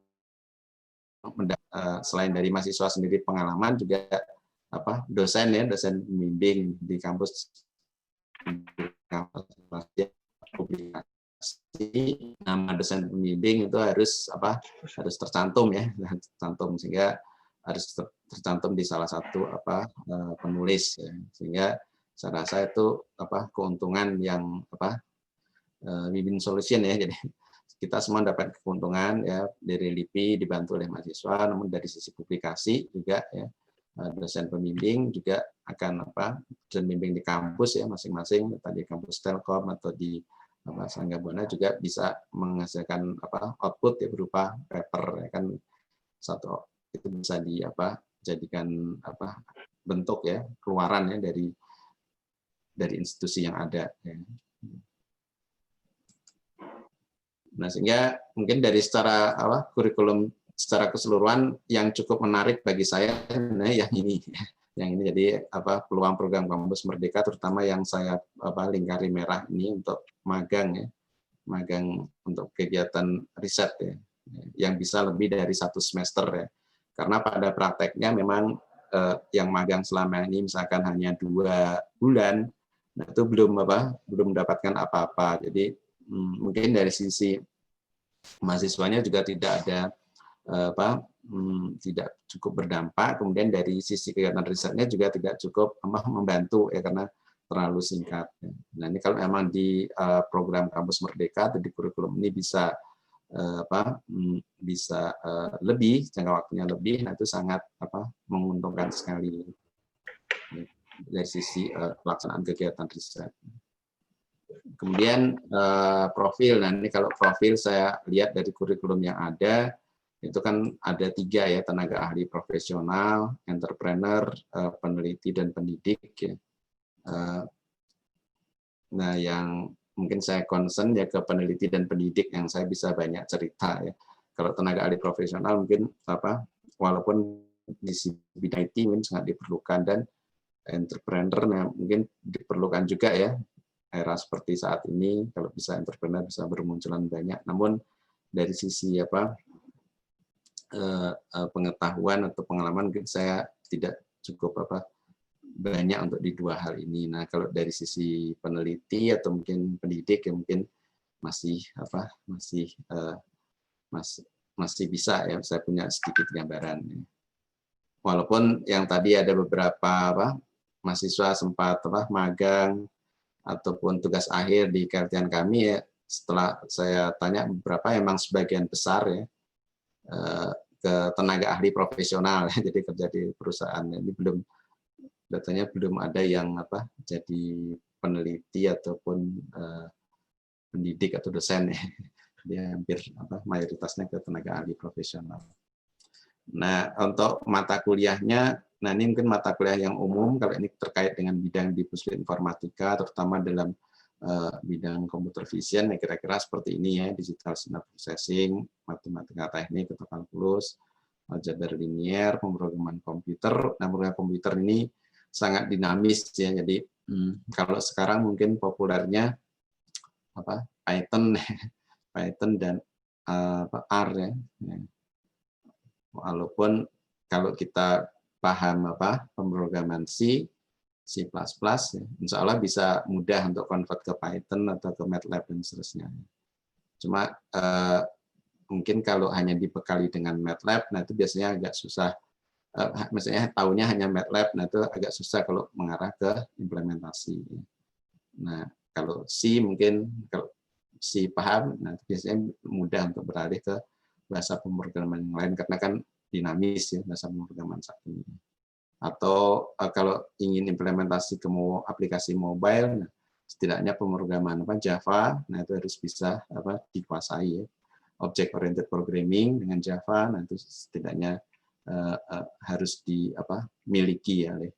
selain dari mahasiswa sendiri pengalaman juga apa dosen pembimbing di kampus publikasi, nama dosen pembimbing itu harus apa harus tercantum ya, tercantum sehingga harus tercantum di salah satu apa penulis ya. Sehingga saya rasa itu apa keuntungan yang apa win-win solution ya. Jadi kita semua dapat keuntungan ya, dari LIPI dibantu oleh mahasiswa, namun dari sisi publikasi juga ya dosen pembimbing juga akan apa dosen pembimbing di kampus ya masing-masing, tadi kampus Telkom atau di apa Sanggau-Buana juga bisa menghasilkan apa output ya berupa paper ya kan, satu itu bisa di apa jadikan apa bentuk ya keluaran ya dari institusi yang ada ya. Nah, sehingga mungkin dari secara apa kurikulum secara keseluruhan yang cukup menarik bagi saya yang ini jadi apa peluang program Kampus Merdeka terutama yang saya apa lingkari merah ini untuk magang ya, magang untuk kegiatan riset ya yang bisa lebih dari 1 semester ya, karena pada prakteknya memang yang magang selama ini misalkan hanya 2 bulan, nah itu belum mendapatkan apa-apa. Jadi mungkin dari sisi mahasiswanya juga tidak ada tidak cukup berdampak, kemudian dari sisi kegiatan risetnya juga tidak cukup membantu ya karena terlalu singkat. Nah ini kalau memang di program Kampus Merdeka atau di kurikulum ini bisa bisa lebih, jangka waktunya lebih, nah itu sangat menguntungkan sekali dari sisi pelaksanaan kegiatan riset. Kemudian profil, nah ini kalau profil saya lihat dari kurikulum yang ada, itu kan ada 3 ya, tenaga ahli profesional, entrepreneur, peneliti, dan pendidik. Ya. Nah yang mungkin saya concern ya ke peneliti dan pendidik yang saya bisa banyak cerita ya. Kalau tenaga ahli profesional mungkin walaupun di bidang IT mungkin sangat diperlukan, dan entrepreneur mungkin diperlukan juga ya. Era seperti saat ini kalau bisa entrepreneur bisa bermunculan banyak. Namun dari sisi pengetahuan atau pengalaman mungkin saya tidak cukup banyak untuk di 2 hal ini. Nah, kalau dari sisi peneliti atau mungkin pendidik ya mungkin masih masih bisa ya, saya punya sedikit gambaran. Walaupun yang tadi ada beberapa mahasiswa sempat magang ataupun tugas akhir di KLTN kami ya, setelah saya tanya beberapa emang sebagian besar ya ke tenaga ahli profesional ya, jadi kerja di perusahaan. Ini datanya belum ada yang jadi peneliti ataupun pendidik atau dosen ya. Dia hampir mayoritasnya ke tenaga ahli profesional. Nah, untuk mata kuliahnya, nah ini mungkin mata kuliah yang umum kalau ini terkait dengan bidang di Puslit Informatika, terutama dalam bidang computer vision, ya kira-kira seperti ini ya, digital signal processing, matematika teknik atau kalkulus, aljabar linier, pemrograman komputer. Nah, pemrograman komputer ini sangat dinamis ya, jadi kalau sekarang mungkin populernya Python, Python dan R ya. Walaupun kalau kita paham pemrograman C, C++, ya, insya Allah bisa mudah untuk convert ke Python atau ke MATLAB dan seterusnya. Cuma mungkin kalau hanya dibekali dengan MATLAB, nah itu biasanya agak susah. Misalnya tahunya hanya MATLAB, nah itu agak susah kalau mengarah ke implementasi. Nah kalau C mungkin kalau C paham, nah biasanya mudah untuk beralih ke bahasa pemrograman yang lain karena kan dinamis ya bahasa pemrograman saat ini. Atau kalau ingin implementasi ke aplikasi mobile, nah, setidaknya pemrograman Java, nah itu harus bisa dikuasai ya. Object oriented programming dengan Java, nah itu setidaknya harus dimiliki ya oleh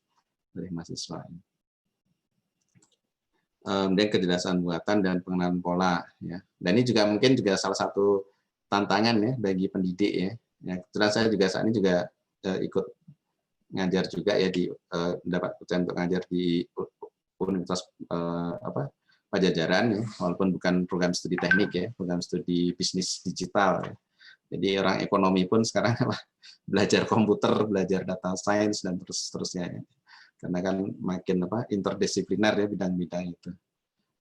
mahasiswa. Dan kejelasan buatan dan pengenalan pola ya. Dan ini juga mungkin juga salah satu tantangan ya bagi pendidik ya. Kebetulan saya juga saat ini juga ikut ngajar juga ya di mendapat kepercayaan untuk ngajar di Universitas Pajajaran ya, walaupun bukan program studi teknik ya, program studi bisnis digital ya. Jadi orang ekonomi pun sekarang belajar komputer, belajar data science dan terusnya ya. Karena kan makin interdisipliner ya bidang-bidang itu.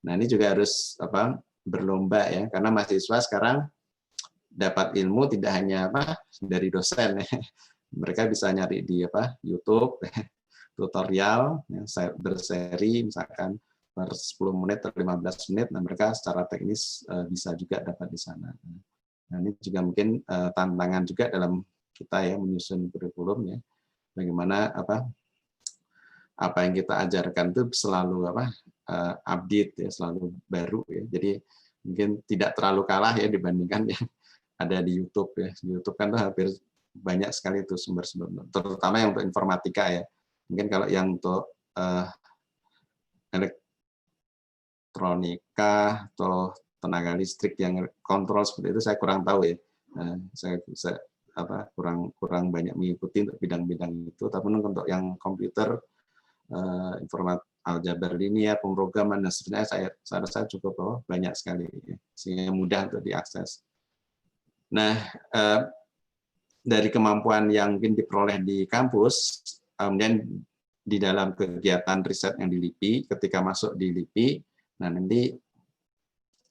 Nah, ini juga harus berlomba ya, karena mahasiswa sekarang dapat ilmu tidak hanya dari dosen ya. Mereka bisa nyari di YouTube tutorial ya, berseri misalkan per 10 menit atau 15 menit, nah mereka secara teknis bisa juga dapat di sana. Nah, ini juga mungkin tantangan juga dalam kita ya menyusun kurikulum ya. Bagaimana apa yang kita ajarkan itu selalu update ya, selalu baru ya. Jadi mungkin tidak terlalu kalah ya dibandingkan yang ada di YouTube ya. Di YouTube kan tuh hampir banyak sekali itu sumber-sumber, terutama yang untuk informatika ya. Mungkin kalau yang untuk elektronika atau tenaga listrik yang kontrol seperti itu saya kurang tahu ya. Saya kurang banyak mengikuti untuk bidang-bidang itu. Tapi untuk yang komputer, aljabar linear, pemrograman dan sebenarnya saya rasa cukup banyak sekali ya, sehingga mudah untuk diakses. Nah, dari kemampuan yang mungkin diperoleh di kampus, kemudian di dalam kegiatan riset yang di LIPI, ketika masuk di LIPI, nah nanti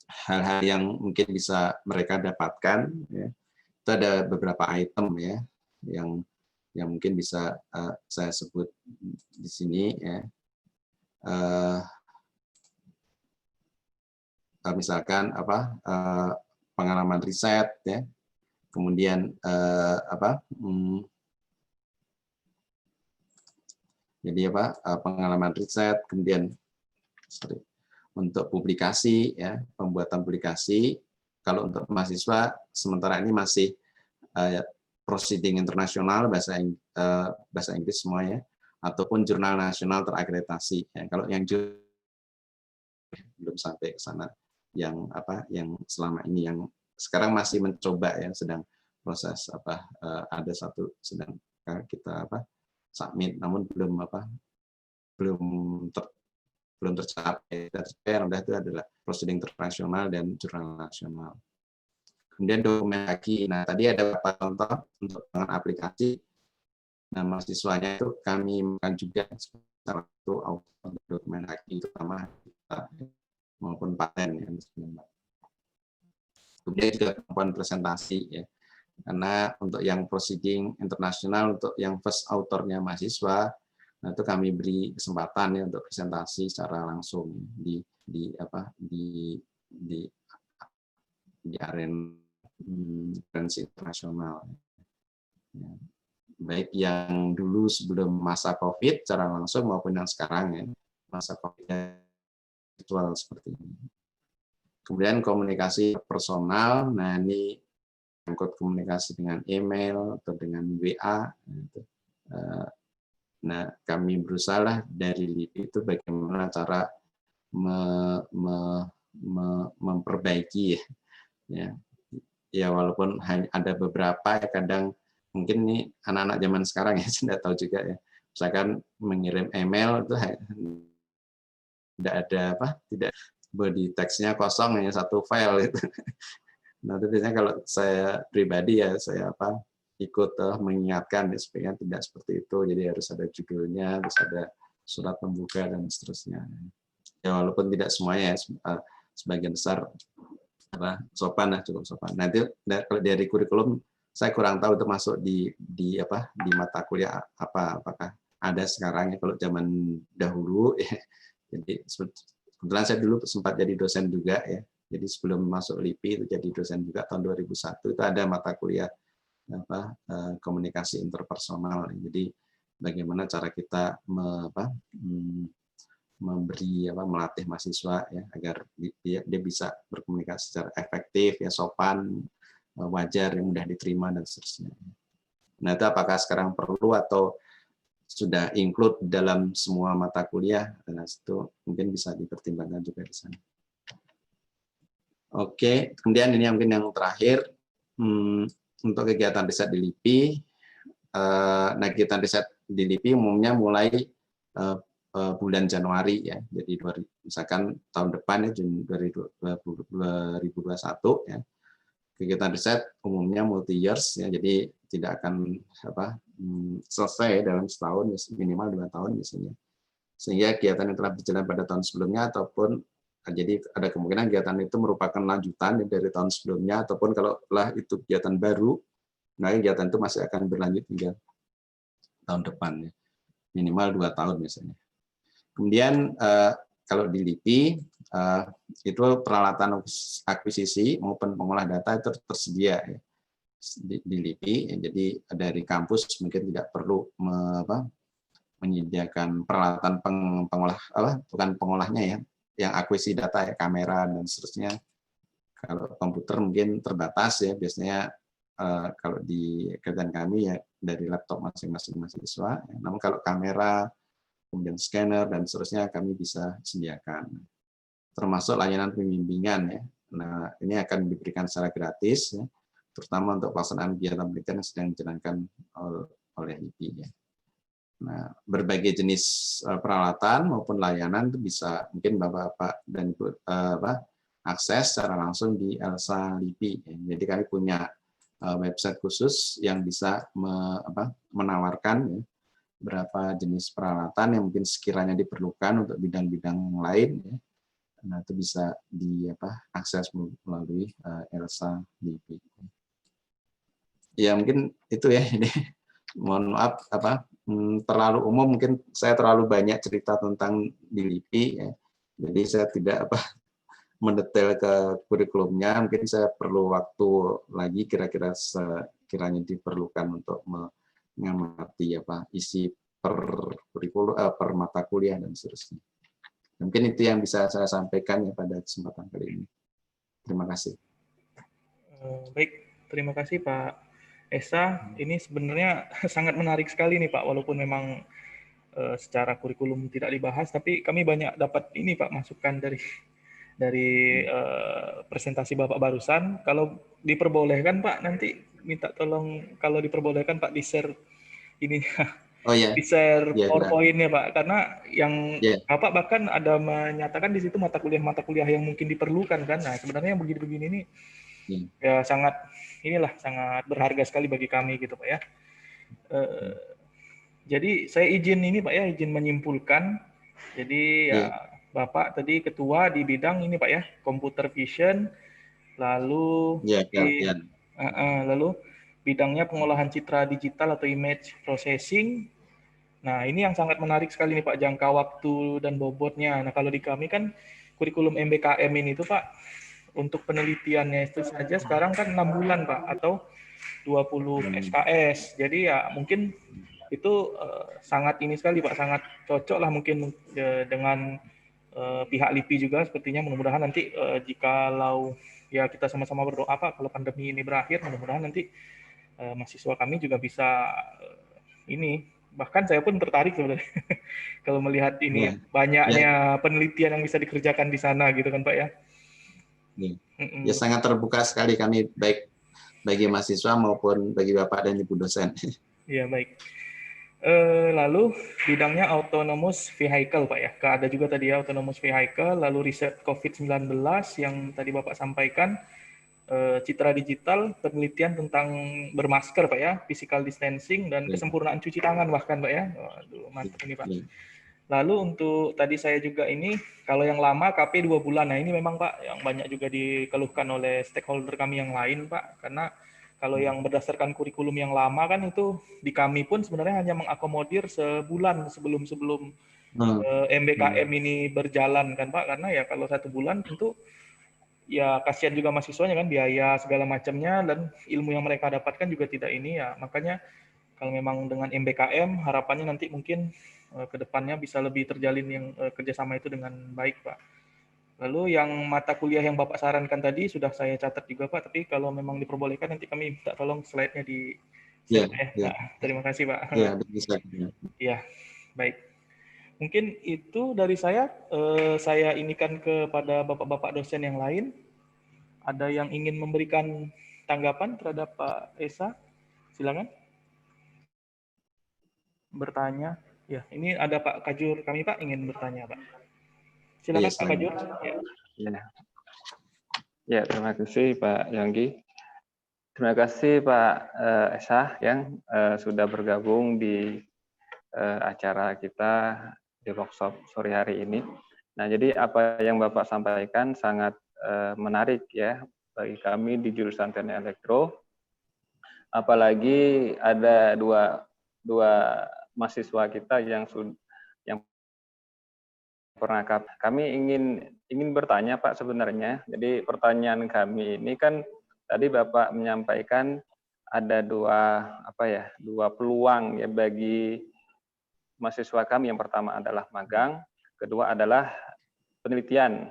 hal-hal yang mungkin bisa mereka dapatkan, ya, itu ada beberapa item ya, yang mungkin bisa saya sebut di sini ya. eh, misalkan pengalaman riset ya, kemudian pengalaman riset, kemudian untuk publikasi ya, pembuatan publikasi. Kalau untuk mahasiswa sementara ini masih proceeding internasional bahasa Inggris semuanya, ataupun jurnal nasional terakreditasi ya. Kalau yang belum sampai ke sana, yang selama ini, yang sekarang masih mencoba ya, sedang proses ada satu sedang kita submit, namun belum tercapai. Yang itu adalah proceeding internasional dan jurnal nasional. Kemudian dokumen lagi. Nah, tadi ada beberapa contoh untuk aplikasi. Nah, mahasiswanya itu kami akan juga salah satu author dokumen lagi, terutama kita maupun paten ya. Kemudian juga kemampuan presentasi ya. Karena untuk yang proceeding internasional, untuk yang first authornya mahasiswa, nah itu kami beri kesempatan ya untuk presentasi secara langsung di arena konferensi internasional. Ya. Baik yang dulu sebelum masa COVID secara langsung maupun yang sekarang ya, masa COVID virtual seperti ini. Kemudian komunikasi personal, nah ini menyangkut komunikasi dengan email atau dengan WA. Nah, kami berusaha dari LIPI itu bagaimana cara memperbaiki ya walaupun hanya ada beberapa ya, kadang mungkin nih anak-anak zaman sekarang ya, saya tidak tahu juga ya, misalkan mengirim email itu tidak ada tidak body text-nya kosong, hanya satu file itu. Nah, itu biasanya kalau saya pribadi ya saya ikut mengingatkan ya, supaya tidak seperti itu, jadi harus ada judulnya, harus ada surat pembuka dan seterusnya. Ya walaupun tidak semuanya ya, sebagian besar sopan lah, cukup sopan. Nah itu kalau dari kurikulum saya kurang tahu itu masuk di mata kuliah apakah ada sekarang ya, kalau zaman dahulu ya. Jadi kebetulan saya dulu sempat jadi dosen juga ya. Jadi sebelum masuk LIPI itu jadi dosen juga tahun 2001, itu ada mata kuliah komunikasi interpersonal. Jadi bagaimana cara kita melatih mahasiswa ya agar dia bisa berkomunikasi secara efektif ya, sopan, wajar, yang mudah diterima dan seterusnya. Nah, itu apakah sekarang perlu atau sudah include dalam semua mata kuliah? Nah, itu mungkin bisa dipertimbangkan juga di sana. Oke, kemudian ini mungkin yang terakhir untuk kegiatan riset di LIPI. Nah, kegiatan riset di LIPI umumnya mulai bulan Januari ya, jadi misalkan tahun depan ya, Juni 2021 ya, kegiatan riset umumnya multi years ya, jadi tidak akan selesai dalam setahun, minimal 2 tahun biasanya, sehingga kegiatan yang telah berjalan pada tahun sebelumnya ataupun jadi ada kemungkinan kegiatan itu merupakan lanjutan dari tahun sebelumnya, ataupun kalau itu kegiatan baru, nah kegiatan itu masih akan berlanjut hingga tahun depan ya, minimal 2 tahun misalnya. Kemudian kalau di LIPI itu peralatan akuisisi maupun pengolah data itu tersedia ya, di LIPI. Jadi dari kampus mungkin tidak perlu menyediakan peralatan pengolah bukan pengolahnya ya, yang akuisisi data ya, kamera dan seterusnya. Kalau komputer mungkin terbatas ya, biasanya kalau di kegiatan kami ya dari laptop masing-masing mahasiswa. Namun kalau kamera, kemudian scanner dan seterusnya kami bisa sediakan, termasuk layanan pembimbingan ya. Nah, ini akan diberikan secara gratis ya, terutama untuk pelaksanaan kegiatan penelitian yang sedang dijalankan oleh LIPI ya. Nah, berbagai jenis peralatan maupun layanan itu bisa mungkin Bapak dan Ibu akses secara langsung di ELSA LIPI ya. Jadi kami punya website khusus yang bisa menawarkan ya, berapa jenis peralatan yang mungkin sekiranya diperlukan untuk bidang-bidang lain ya. Nah, itu bisa diakses melalui ELSA LIPI. Ya mungkin itu ya, ini mohon maaf terlalu umum, mungkin saya terlalu banyak cerita tentang di LIPI ya. Jadi saya tidak mendetail ke kurikulumnya, mungkin saya perlu waktu lagi kira-kira sekiranya diperlukan untuk mengamati isi per kurikulum, per mata kuliah dan seterusnya. Mungkin itu yang bisa saya sampaikan ya pada kesempatan kali ini. Terima kasih. Baik, terima kasih Pak Esa. Ini sebenarnya sangat menarik sekali nih Pak, walaupun memang secara kurikulum tidak dibahas, tapi kami banyak dapat ini Pak masukan dari presentasi Bapak barusan. Kalau diperbolehkan Pak, nanti minta tolong kalau diperbolehkan Pak di-share ini Oh ya, di-share ya, PowerPoint-nya Pak, karena yang ya. Bapak bahkan ada menyatakan di situ mata kuliah yang mungkin diperlukan kan. Nah, sebenarnya yang begini-begini ini ya sangat berharga sekali bagi kami gitu Pak ya. Jadi saya izin ini Pak ya, izin menyimpulkan. Jadi ya Bapak tadi ketua di bidang ini Pak ya, computer vision, lalu lalu bidangnya pengolahan citra digital atau image processing. Nah, ini yang sangat menarik sekali nih Pak, jangka waktu dan bobotnya. Nah, kalau di kami kan kurikulum MBKM ini tuh Pak, untuk penelitiannya itu saja sekarang kan 6 bulan Pak, atau 20 SKS. Jadi ya mungkin itu sangat ini sekali Pak, sangat cocok lah mungkin dengan pihak LIPI juga sepertinya. Mudah-mudahan nanti jikalau ya kita sama-sama berdoa Pak, kalau pandemi ini berakhir, mudah-mudahan nanti mahasiswa kami juga bisa ini, bahkan saya pun tertarik sebenarnya kalau melihat ini banyaknya penelitian yang bisa dikerjakan di sana gitu kan Pak ya. Ya sangat terbuka sekali kami, baik bagi mahasiswa maupun bagi Bapak dan Ibu dosen. Iya, baik. Lalu bidangnya autonomous vehicle Pak ya. Ada juga tadi ya autonomous vehicle, lalu riset COVID-19 yang tadi Bapak sampaikan, citra digital, penelitian tentang bermasker Pak ya, physical distancing dan kesempurnaan cuci tangan bahkan Pak ya. Waduh, mantap ini Pak. Lalu untuk tadi saya juga ini, kalau yang lama KP 2 bulan. Nah ini memang Pak yang banyak juga dikeluhkan oleh stakeholder kami yang lain Pak, karena kalau yang berdasarkan kurikulum yang lama kan itu di kami pun sebenarnya hanya mengakomodir sebulan sebelum MBKM ini berjalan kan Pak, karena ya kalau 1 bulan tentu ya kasihan juga mahasiswanya kan, biaya segala macamnya dan ilmu yang mereka dapatkan juga tidak ini ya. Makanya kalau memang dengan MBKM harapannya nanti mungkin ke depannya bisa lebih terjalin yang kerjasama itu dengan baik Pak. Lalu yang mata kuliah yang Bapak sarankan tadi sudah saya catat juga Pak, tapi kalau memang diperbolehkan nanti kami minta tolong slide-nya di share ya. Nah, terima kasih Pak. Iya, bisa. Ya, baik. Mungkin itu dari saya. Saya inikan kepada Bapak-Bapak dosen yang lain. Ada yang ingin memberikan tanggapan terhadap Pak Esa? Silakan. Bertanya. Ya, ini ada Pak Kajur kami Pak ingin bertanya Pak. Silakan Pak Kajur. Ya, terima kasih Pak Yonggi. Terima kasih Pak Esa yang sudah bergabung di acara kita di workshop sore hari ini. Nah, jadi apa yang Bapak sampaikan sangat menarik ya bagi kami di jurusan Teknik Elektro. Apalagi ada dua mahasiswa kita yang pernah kami ingin bertanya Pak sebenarnya. Jadi pertanyaan kami ini kan tadi Bapak menyampaikan ada dua peluang ya bagi mahasiswa kami. Yang pertama adalah magang, kedua adalah penelitian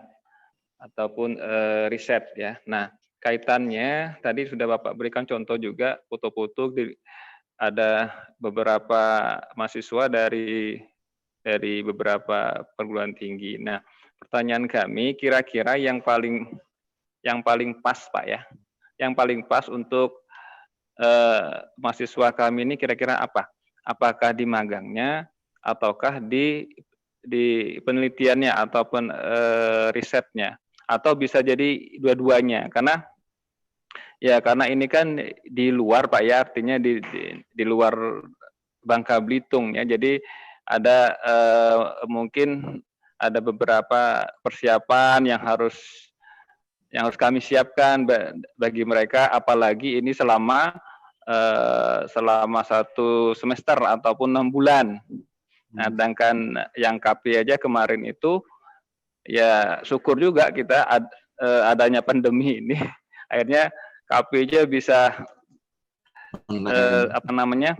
ataupun riset ya. Nah, kaitannya tadi sudah Bapak berikan contoh juga foto-foto, ada beberapa mahasiswa dari beberapa perguruan tinggi. Nah, pertanyaan kami kira-kira yang paling pas Pak ya, yang paling pas untuk mahasiswa kami ini kira-kira apa? Apakah di magangnya ataukah di penelitiannya ataupun risetnya, atau bisa jadi dua-duanya? Karena ini kan di luar Pak ya, artinya di luar Bangka Belitung ya. Jadi ada mungkin ada beberapa persiapan yang harus kami siapkan bagi mereka, apalagi ini selama selama 1 semester ataupun 6 bulan. Nah, sedangkan yang KP aja kemarin itu ya syukur juga kita adanya pandemi ini akhirnya KP aja bisa apa namanya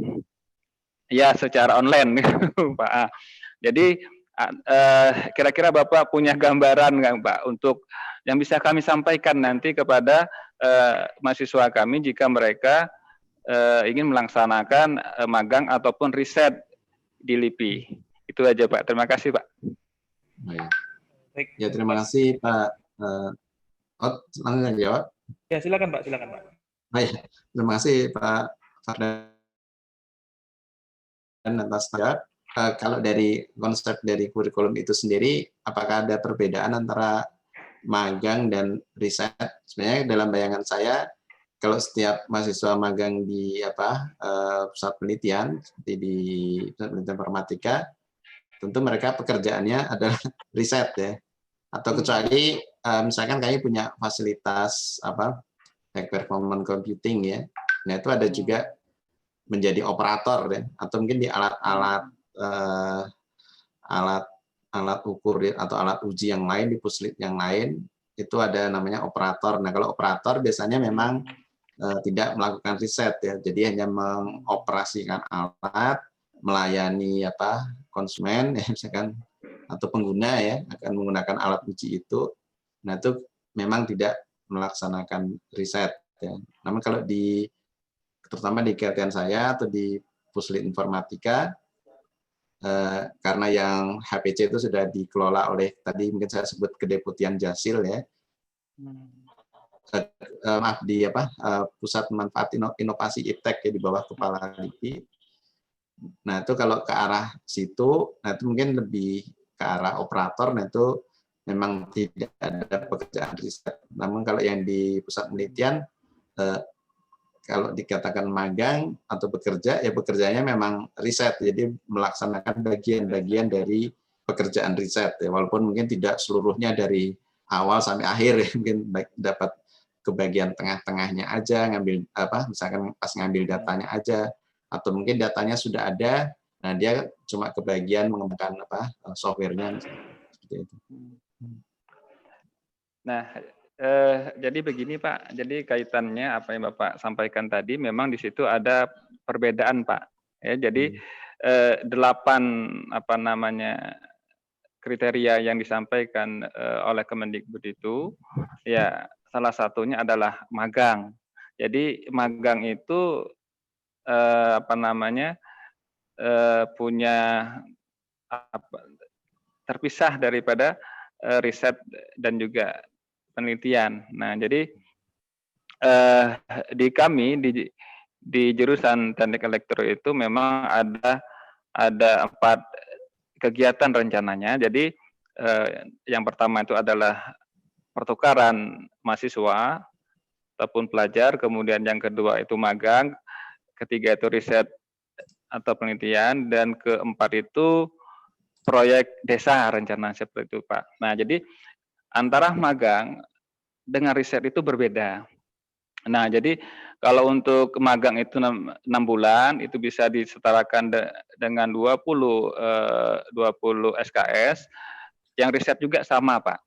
ya secara online Pak. Jadi kira-kira Bapak punya gambaran nggak Pak untuk yang bisa kami sampaikan nanti kepada mahasiswa kami jika mereka ingin melaksanakan magang ataupun riset di LIPI. Itu aja Pak. Terima kasih Pak. Baik. Ya terima kasih Pak. Langsung jawab. Ya silakan Pak, silakan Pak. Baik, terima kasih Pak Fardan atas jawab. Kalau dari konsep dari kurikulum itu sendiri, apakah ada perbedaan antara magang dan riset? Sebenarnya dalam bayangan saya, kalau setiap mahasiswa magang di pusat penelitian seperti di pusat penelitian informatika, tentu mereka pekerjaannya adalah riset ya. Atau kecuali misalkan kami punya fasilitas high performance computing ya. Nah itu ada juga menjadi operator ya, atau mungkin di alat ukur atau alat uji yang lain di puslit yang lain itu ada namanya operator. Nah kalau operator biasanya memang tidak melakukan riset ya, jadi hanya mengoperasikan alat, melayani konsumen ya misalkan atau pengguna ya akan menggunakan alat uji itu. Nah itu memang tidak melaksanakan riset ya. Namun kalau terutama di kegiatan saya atau di puslit informatika karena yang HPC itu sudah dikelola oleh tadi mungkin saya sebut Kedeputian Jasil ya. Maaf di Pusat Manfaat Inovasi IPTEK ya di bawah Kepala LIPI. Nah itu kalau ke arah situ, nah itu mungkin lebih ke arah operator, nah itu memang tidak ada pekerjaan riset. Namun kalau yang di pusat penelitian, kalau dikatakan magang atau bekerja, ya bekerjanya memang riset, jadi melaksanakan bagian-bagian dari pekerjaan riset, ya. Walaupun mungkin tidak seluruhnya dari awal sampai akhir, ya. Mungkin dapat ke bagian tengah-tengahnya aja, ngambil misalkan pas ngambil datanya aja, atau mungkin datanya sudah ada, nah dia cuma ke bagian mengembangkan softwarenya, seperti itu. Nah, jadi begini Pak, jadi kaitannya apa yang Bapak sampaikan tadi, memang di situ ada perbedaan Pak. Ya, jadi 8 kriteria yang disampaikan oleh Kemendikbud itu, ya salah satunya adalah magang. Jadi magang itu punya terpisah daripada riset dan juga penelitian. Nah, jadi di kami di jurusan Teknik Elektro itu memang ada 4 kegiatan rencananya. Jadi yang pertama itu adalah pertukaran mahasiswa ataupun pelajar, kemudian yang kedua itu magang, ketiga itu riset atau penelitian, dan keempat itu proyek desa rencana seperti itu Pak. Nah jadi antara magang dengan riset itu berbeda. Nah jadi kalau untuk magang itu 6 bulan itu bisa disetarakan dengan 20 SKS, yang riset juga sama Pak.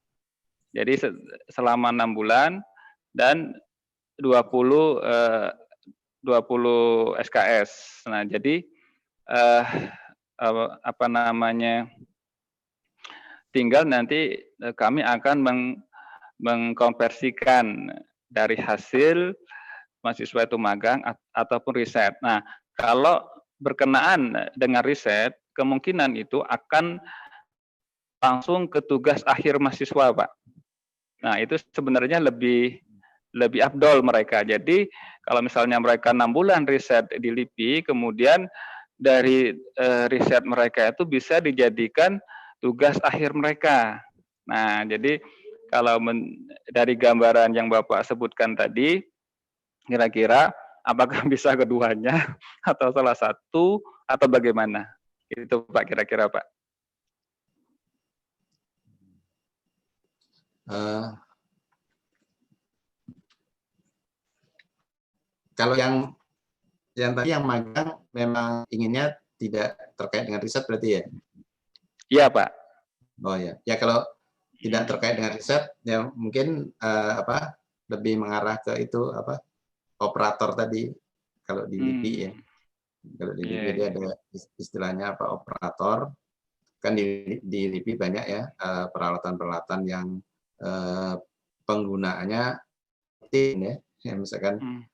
Jadi selama 6 bulan dan 20 SKS. Nah jadi tinggal nanti kami akan mengkonversikan dari hasil mahasiswa itu magang ataupun riset. Nah, kalau berkenaan dengan riset, kemungkinan itu akan langsung ke tugas akhir mahasiswa, Pak. Nah, itu sebenarnya lebih afdol mereka. Jadi, kalau misalnya mereka 6 bulan riset di LIPI, kemudian dari riset mereka itu bisa dijadikan tugas akhir mereka. Nah, jadi kalau dari gambaran yang Bapak sebutkan tadi, kira-kira apakah bisa keduanya atau salah satu atau bagaimana? Itu Pak kira-kira Pak. Kalau yang yang tadi yang magang memang inginnya tidak terkait dengan riset berarti ya? Iya, Pak. Oh ya, ya kalau tidak terkait dengan riset, ya mungkin lebih mengarah ke itu operator tadi kalau di LIPI ya. Kalau di LIPI dia ada istilahnya operator. Kan di LIPI banyak ya peralatan-peralatan yang penggunaannya rutin ya. Misalkan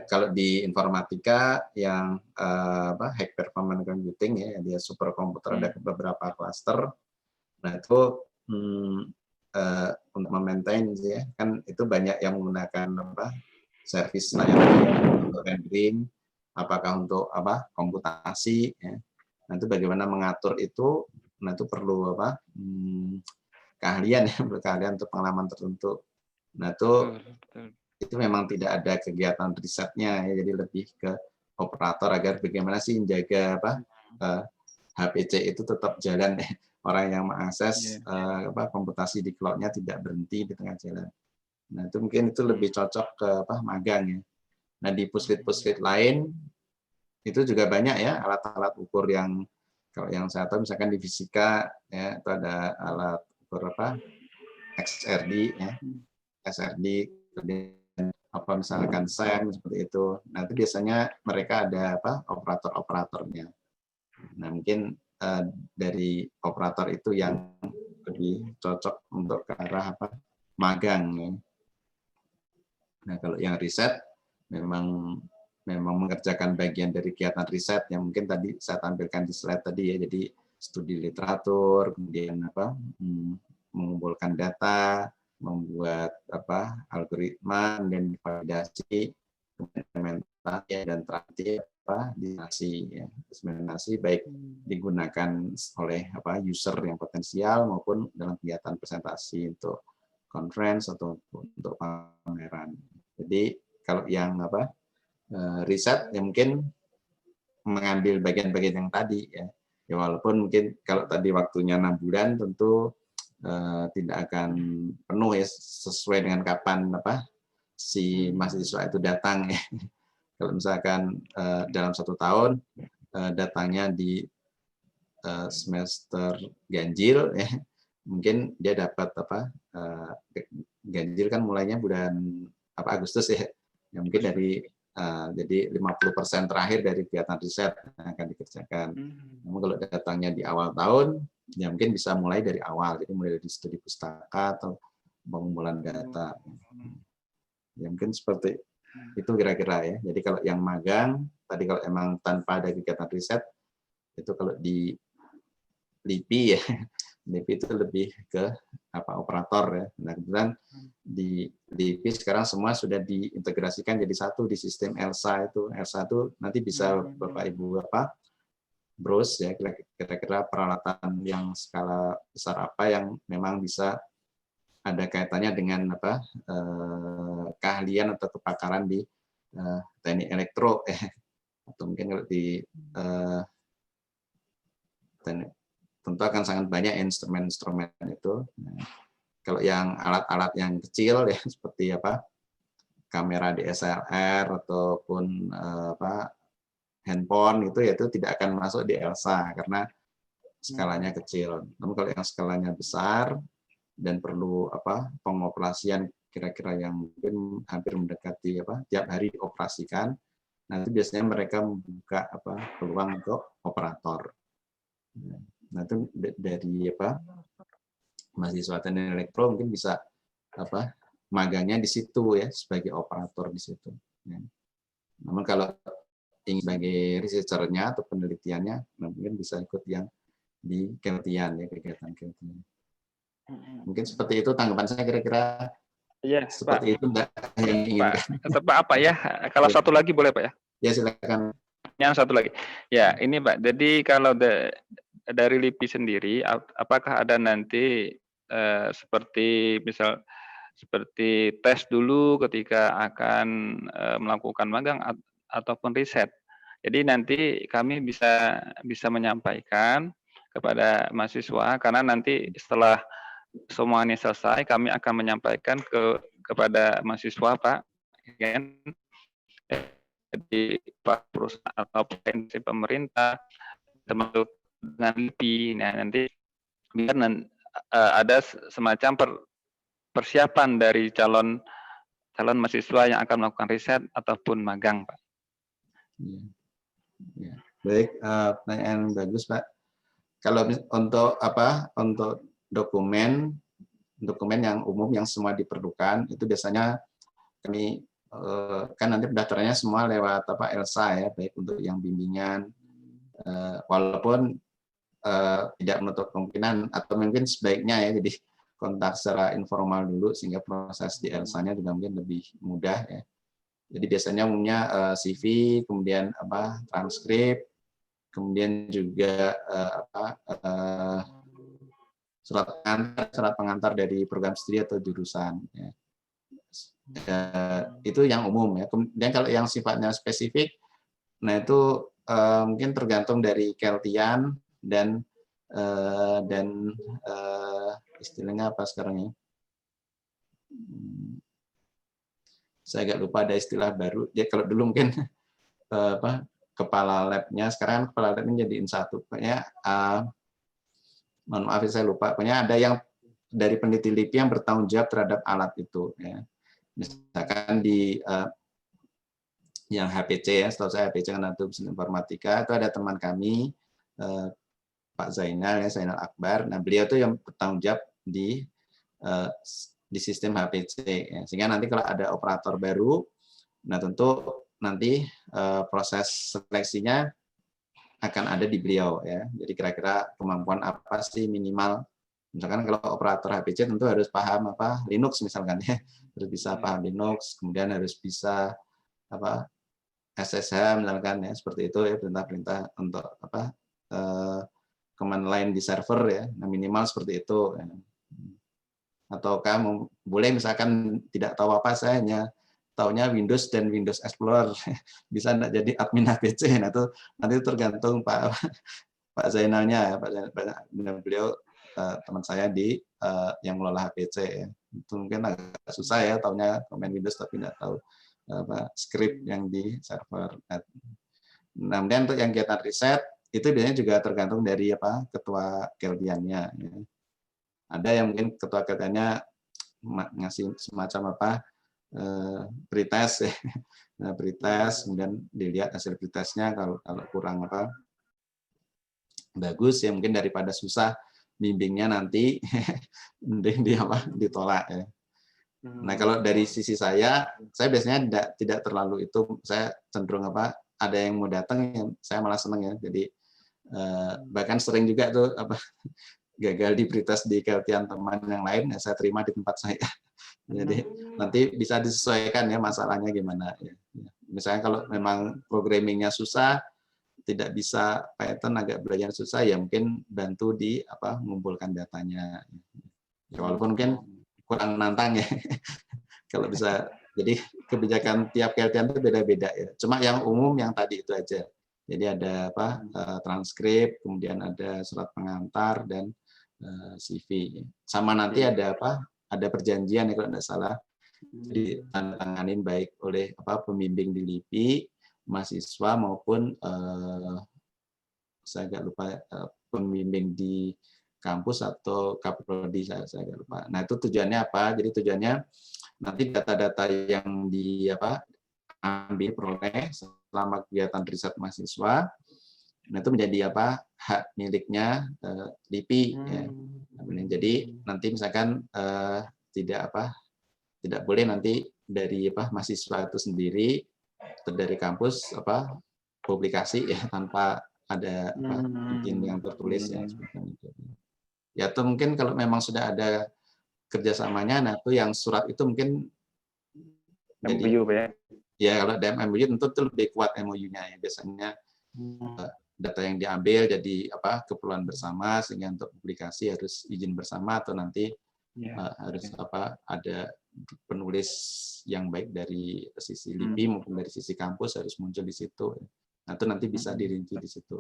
kalau di informatika yang high performance computing ya, dia superkomputer ada beberapa cluster. Nah itu untuk memaintain ya, kan itu banyak yang menggunakan service layanan untuk rendering, apakah untuk komputasi ya. Nah itu bagaimana mengatur itu, nah itu perlu keahlian ya, keahlian untuk pengalaman tertentu. Nah itu memang tidak ada kegiatan risetnya ya, jadi lebih ke operator agar bagaimana sih menjaga HPC itu tetap jalan ya. Orang yang mengakses komputasi di cloud-nya tidak berhenti di tengah jalan. Nah itu mungkin itu lebih cocok ke magang ya. Nah di puslit-puslit lain itu juga banyak ya alat-alat ukur yang kalau yang saya tahu misalkan di fisika ya itu ada alat ukur XRD ya, XRD misalkan SEM seperti itu. Nah itu biasanya mereka ada operator-operatornya. Nah mungkin dari operator itu yang lebih cocok untuk ke arah magang ya. Nah kalau yang riset memang mengerjakan bagian dari kegiatan riset yang mungkin tadi saya tampilkan di slide tadi ya, jadi studi literatur, kemudian mengumpulkan data, membuat algoritma dan validasi, implementasi dan terakhir diseminasi baik digunakan oleh user yang potensial maupun dalam kegiatan presentasi untuk conference atau untuk pameran. Jadi kalau yang riset ya mungkin mengambil bagian-bagian yang tadi ya. Ya walaupun mungkin kalau tadi waktunya 6 bulan tentu tidak akan penuh ya sesuai dengan kapan si mahasiswa itu datang ya. Kalau misalkan dalam 1 tahun datangnya di semester ganjil ya, mungkin dia dapat ganjil kan mulainya bulan Agustus ya. Ya mungkin dari jadi 50% terakhir dari kegiatan riset yang akan dikerjakan. Namun kalau datangnya di awal tahun, ya mungkin bisa mulai dari awal. Jadi mulai dari studi pustaka atau pengumpulan data. Ya mungkin seperti itu kira-kira ya. Jadi kalau yang magang, tadi kalau emang tanpa ada kegiatan riset, itu kalau di LIPI ya, LIPI itu lebih ke operator ya. Nah kebetulan di LIPI sekarang semua sudah diintegrasikan jadi satu di sistem ELSA itu. ELSA itu nanti bisa Bapak Ibu browse ya kira-kira peralatan yang skala besar apa yang memang bisa ada kaitannya dengan keahlian atau kepakaran di teknik elektro atau mungkin kalau di teknik, tentu akan sangat banyak instrumen-instrumen itu. Nah, kalau yang alat-alat yang kecil ya seperti kamera DSLR ataupun handphone itu tidak akan masuk di ELSA karena skalanya kecil. Namun kalau yang skalanya besar dan perlu pengoperasian kira-kira yang mungkin hampir mendekati tiap hari dioperasikan, nah itu biasanya mereka membuka peluang untuk operator. Nah itu dari mahasiswa teknik elektro mungkin bisa magangnya di situ ya sebagai operator di situ. Namun kalau ingin sebagai researcher-nya atau penelitiannya, mungkin bisa ikut yang di Keltian ya, kegiatan Keltian. Mungkin seperti itu tanggapan saya kira-kira. Iya, seperti Pak. itu Mbak yang diinginkan. Pak apa ya? Kalau satu lagi boleh Pak ya? Ya silakan. Yang satu lagi. Ya ini Pak. Jadi kalau dari LIPI sendiri, apakah ada nanti seperti misal seperti tes dulu ketika akan melakukan magang ataupun riset. Jadi nanti kami bisa menyampaikan kepada mahasiswa karena nanti setelah semuanya selesai kami akan menyampaikan kepada mahasiswa Pak Jadi perusahaan atau potensi pemerintah termasuk dengan LIPI. Nah, nanti biar ada semacam persiapan dari calon mahasiswa yang akan melakukan riset ataupun magang, Pak. Ya. Ya. Baik, pertanyaan bagus, Pak. Kalau untuk dokumen yang umum yang semua diperlukan itu biasanya kami kan nanti pendaftarannya semua lewat ELSA ya, baik untuk yang bimbingan, walaupun tidak menutup kemungkinan atau mungkin sebaiknya ya jadi kontak secara informal dulu sehingga proses di ELSA-nya juga mungkin lebih mudah ya. Jadi biasanya umumnya CV, kemudian transkrip, kemudian juga surat pengantar dari program studi atau jurusan. Ya. Itu yang umum ya. Kemudian kalau yang sifatnya spesifik, nah itu mungkin tergantung dari keltian dan istilahnya apa sekarang ya? Saya agak lupa ada istilah baru. Ya kalau dulu mungkin kepala labnya, sekarang kepala labnya jadiin satu. Pokoknya mohon maaf saya lupa. Pokoknya ada yang dari peneliti LIPI yang bertanggung jawab terhadap alat itu. Ya. Misalkan di yang HPC ya, setahu saya HPC kan itu informatika, itu ada teman kami Pak Zainal ya, Zainal Akbar. Nah beliau itu yang bertanggung jawab di sistem HPC. Ya. Sehingga nanti kalau ada operator baru, nah tentu nanti proses seleksinya akan ada di beliau ya. Jadi kira-kira kemampuan apa sih minimal? Misalkan kalau operator HPC tentu harus paham Linux misalkan ya, harus bisa paham Linux, kemudian harus bisa SSH misalkan ya, seperti itu ya, perintah-perintah untuk command line di server ya, nah, minimal seperti itu. Ya. Atau kamu boleh misalkan tidak tahu apa, saya hanya taunya Windows dan Windows Explorer, bisa enggak jadi admin HPC? Nah itu nanti tergantung Pak Zainalnya, beliau teman saya di yang mengelola HPC ya. Itu mungkin agak susah ya, taunya komen Windows tapi nggak tahu script yang di server. Nah, kemudian untuk yang kegiatan riset itu biasanya juga tergantung dari ketua keltiannya. Ya. Ada yang mungkin ketua keltiannya ngasih semacam pretest ya. Nah, pretest kemudian dilihat hasil pretestnya, kalau kurang bagus ya mungkin daripada susah bimbingnya nanti mending ditolak ya. Nah kalau dari sisi saya biasanya tidak terlalu itu, saya cenderung ada yang mau datang yang saya malah seneng ya. Jadi bahkan sering juga tuh gagal di pretest di keltian teman yang lain ya saya terima di tempat saya. Jadi nanti bisa disesuaikan ya masalahnya gimana ya. Misalnya kalau memang programmingnya susah, tidak bisa Python, agak belajar susah ya mungkin bantu di mengumpulkan datanya. Ya, walaupun mungkin kurang nantang ya. Kalau bisa, jadi kebijakan tiap keltian itu beda-beda ya. Cuma yang umum yang tadi itu aja. Jadi ada transkrip, kemudian ada surat pengantar dan CV. Sama nanti ada ada perjanjian ya kalau tidak salah. Jadi tandatanganin baik oleh pembimbing di LIPI, mahasiswa maupun saya agak lupa pembimbing di kampus atau kaprodi, saya agak lupa. Nah itu tujuannya apa? Jadi tujuannya nanti data-data yang ambil peroleh selama kegiatan riset mahasiswa, nah itu menjadi hak miliknya LIPI. Ya. Jadi nanti misalkan tidak boleh nanti dari mahasiswa itu sendiri atau dari kampus publikasi ya tanpa ada izin yang tertulis ya seperti itu. Ya atau mungkin kalau memang sudah ada kerjasamanya, nah itu yang surat itu mungkin MOU ya. Ya kalau ada MOU tentu itu lebih kuat MOU-nya ya. Biasanya data yang diambil jadi keperluan bersama sehingga untuk publikasi harus izin bersama atau nanti harus ada penulis yang baik dari sisi LIPI maupun dari sisi kampus harus muncul di situ. Nah, itu nanti bisa dirinci di situ.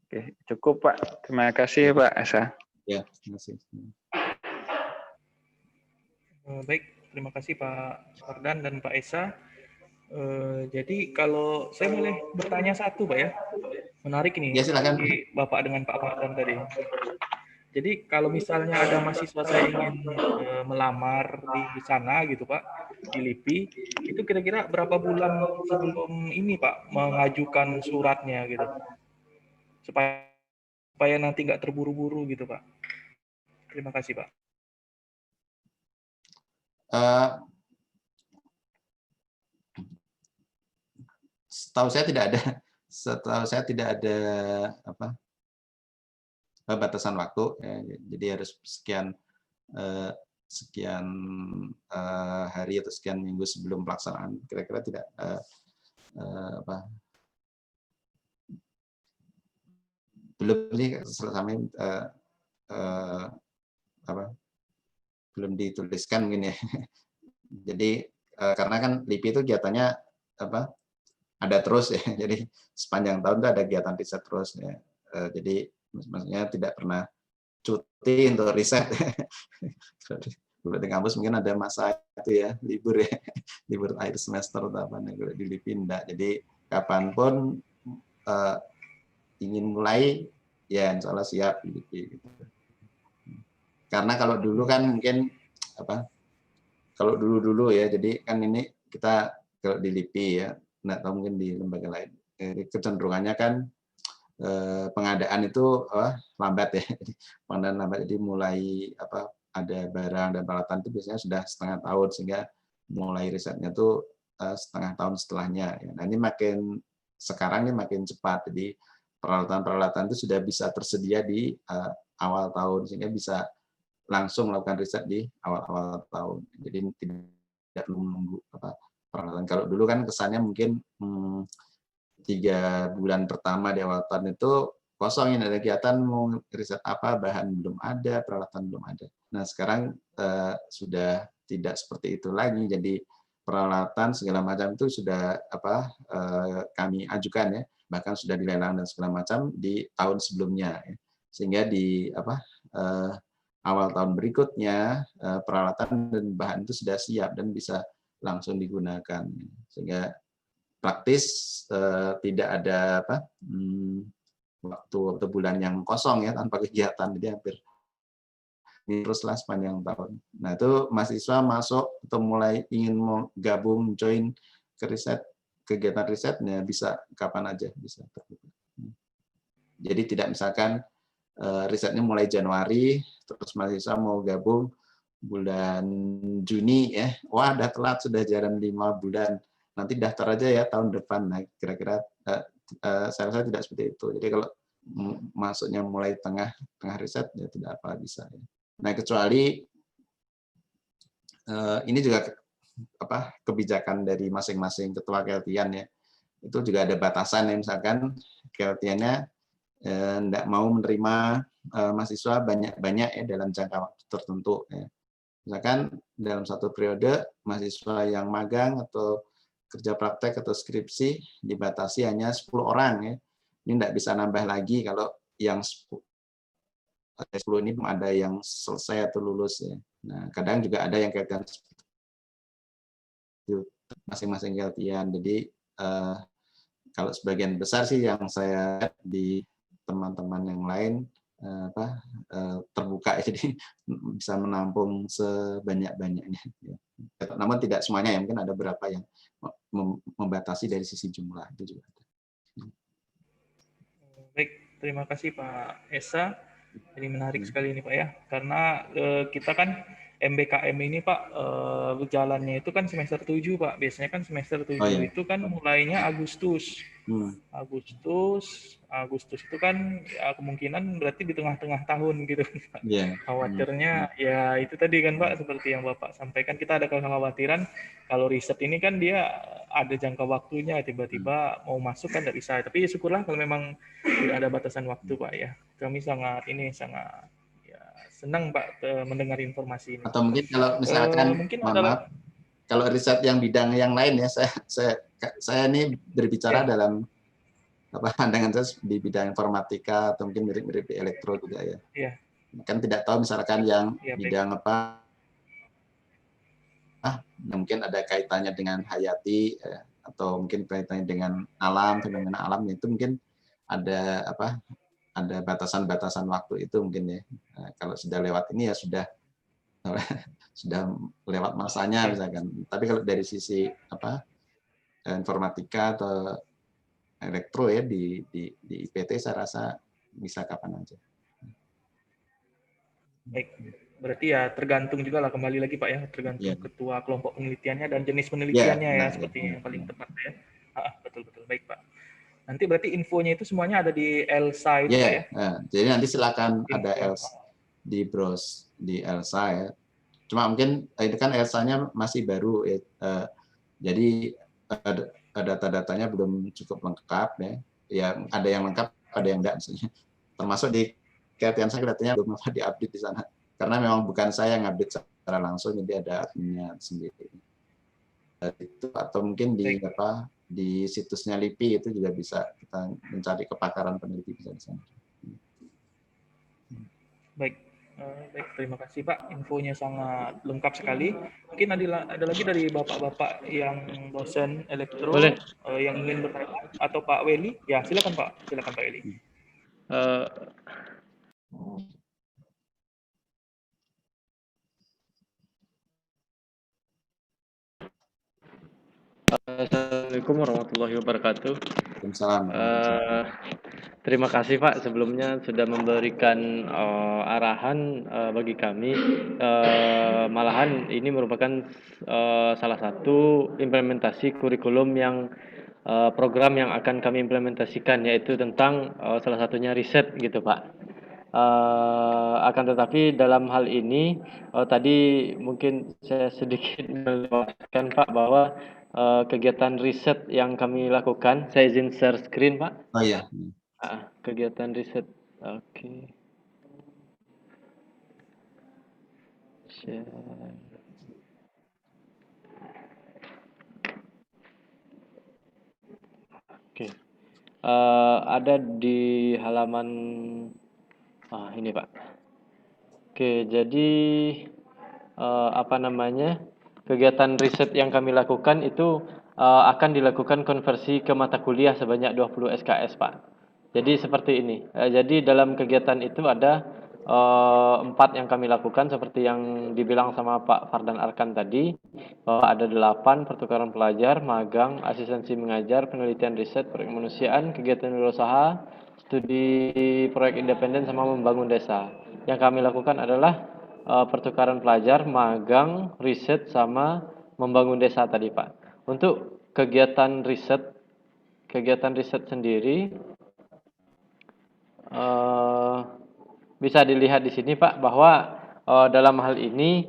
Oke, cukup Pak. Terima kasih Pak Esa. Ya, terima kasih. Baik, Terima kasih Pak Fardan dan Pak Esa. Jadi kalau saya boleh bertanya satu, Pak ya. Menarik nih, Ya, silakan. seperti Bapak dengan Pak Fardan tadi. Jadi kalau misalnya ada mahasiswa saya ingin melamar di sana gitu Pak, di LIPI, itu kira-kira berapa bulan sebelum ini Pak mengajukan suratnya gitu, supaya nanti nggak terburu-buru gitu Pak. Terima kasih Pak. Setahu saya tidak ada apa batasan waktu, ya. Jadi harus sekian hari atau sekian minggu sebelum pelaksanaan. Kira-kira tidak belum nih selama belum dituliskan mungkin ya. Jadi karena kan LIPI itu kegiatannya ada terus ya. Jadi sepanjang tahun itu ada kegiatan riset terus ya. Jadi maksudnya tidak pernah cuti untuk riset. Di kampus mungkin ada masa itu ya, libur ya, libur akhir semester atau apa nih, di LIPI enggak. Jadi kapanpun ingin mulai ya insya Allah siap di LIPI gitu. Karena kalau dulu kan mungkin kalau dulu ya, jadi kan ini kita kalau di LIPI ya, nggak tahu mungkin di lembaga lain, kecenderungannya kan pengadaan itu lambat ya, pengadaan lambat, jadi mulai ada barang dan peralatan itu biasanya sudah setengah tahun, sehingga mulai risetnya itu setengah tahun setelahnya. Nah ini sekarang ini makin cepat, jadi peralatan-peralatan itu sudah bisa tersedia di awal tahun, sehingga bisa langsung melakukan riset di awal-awal tahun. Jadi tidak perlu menunggu peralatan. Kalau dulu kan kesannya mungkin 3 bulan pertama di awal tahun itu kosong, ada kegiatan, mau riset apa, bahan belum ada, peralatan belum ada. Nah sekarang sudah tidak seperti itu lagi. Jadi peralatan segala macam itu sudah kami ajukan ya, bahkan sudah dilelang dan segala macam di tahun sebelumnya ya. Sehingga di awal tahun berikutnya peralatan dan bahan itu sudah siap dan bisa langsung digunakan, sehingga praktis tidak ada waktu atau bulan yang kosong ya tanpa kegiatan, jadi hampir teruslah sepanjang tahun. Nah itu mahasiswa masuk atau mulai ingin mau gabung join ke riset, kegiatan risetnya bisa kapan aja bisa terbuka. Jadi tidak misalkan risetnya mulai Januari, terus mahasiswa mau gabung bulan Juni ya, wah udah telat, sudah jalan 5 bulan, nanti daftar aja ya tahun depan. Nah kira-kira saya rasa tidak seperti itu. Jadi kalau masuknya mulai tengah riset ya tidak apa bisa ya. Nah kecuali ini juga kebijakan dari masing-masing ketua keltian ya, itu juga ada batasan ya, misalkan keltiannya tidak mau menerima mahasiswa banyak-banyak ya dalam jangka waktu tertentu ya. Misalkan dalam satu periode mahasiswa yang magang atau kerja praktek atau skripsi dibatasi hanya 10 orang ya. Ini tidak bisa nambah lagi kalau yang 10 ini belum ada yang selesai atau lulus ya. Nah, kadang juga ada yang keltian masing-masing keltian. Jadi kalau sebagian besar sih yang saya lihat di teman-teman yang lain terbuka, jadi bisa menampung sebanyak-banyaknya. Namun tidak semuanya ya, mungkin ada beberapa yang membatasi dari sisi jumlah, itu juga ada. Baik, terima kasih Pak Esa. Ini menarik sekali ini Pak ya, karena kita kan MBKM ini Pak berjalannya itu kan semester 7 Pak. Biasanya kan semester 7 itu kan mulainya Agustus. Agustus itu kan ya, kemungkinan berarti di tengah-tengah tahun gitu Pak. Khawatirnya ya itu tadi kan Pak, seperti yang Bapak sampaikan, kita ada kekhawatiran kalau riset ini kan dia ada jangka waktunya, tiba-tiba mau masuk kan tidak bisa. Tapi ya syukurlah kalau memang tidak ada batasan waktu Pak ya. Kami sangat ya, senang Pak mendengar informasi ini. Atau mungkin kalau misalkan kalau riset yang bidang yang lain ya, saya ini berbicara dalam pandangan saya di bidang informatika atau mungkin mirip-mirip di elektro juga ya. Kan tidak tahu misalkan yang bidang mungkin ada kaitannya dengan hayati atau mungkin kaitannya dengan alam, fenomena alam, itu mungkin ada ada batasan-batasan waktu itu mungkin ya. Kalau sudah lewat ini ya sudah lewat masanya misalkan. Tapi kalau dari sisi informatika atau elektro ya di IPT saya rasa bisa kapan aja. Baik, berarti ya tergantung juga lah, kembali lagi Pak ya, tergantung ketua kelompok penelitiannya dan jenis penelitiannya seperti yang paling tepat ya. Betul-betul, baik Pak. Nanti berarti infonya itu semuanya ada di ELSA itu Pak ya? Jadi nanti silakan ada ELSA di browse di ELSA ya. Cuma mungkin itu kan ELSA-nya masih baru jadi data-datanya belum cukup lengkap ya. Ya ada yang lengkap, ada yang enggak misalnya. Termasuk di Kreatian saya kelihatannya belum diupdate di sana. Karena memang bukan saya yang update secara langsung, jadi ada adminnya sendiri. Itu atau mungkin di situsnya LIPI itu juga bisa kita mencari kepakaran peneliti bisa di sana. Baik, terima kasih Pak, infonya sangat lengkap sekali. Mungkin ada lagi dari bapak-bapak yang dosen elektro yang ingin bertanya, atau Pak Weli? Ya, silakan Pak Weli. Assalamualaikum warahmatullahi wabarakatuh. Waalaikumsalam. Terima kasih Pak sebelumnya sudah memberikan arahan bagi kami. Malahan ini merupakan salah satu implementasi kurikulum yang program yang akan kami implementasikan, yaitu tentang salah satunya riset gitu Pak. Akan tetapi dalam hal ini tadi mungkin saya sedikit melewatkan Pak bahwa kegiatan riset yang kami lakukan, saya izin share screen Pak. Oh iya. Kegiatan riset, oke. Share. Oke. Ada di halaman ini Pak. Oke, jadi kegiatan riset yang kami lakukan itu akan dilakukan konversi ke mata kuliah sebanyak 20 SKS Pak. Jadi seperti ini. Jadi dalam kegiatan itu ada 4 yang kami lakukan seperti yang dibilang sama Pak Fardan Arkan tadi, bahwa ada 8 pertukaran pelajar, magang, asistensi mengajar, penelitian riset, proyek kemanusiaan, kegiatan wirausaha, studi proyek independen, sama membangun desa. Yang kami lakukan adalah pertukaran pelajar, magang, riset, sama membangun desa tadi Pak. Untuk kegiatan riset sendiri bisa dilihat di sini Pak bahwa dalam hal ini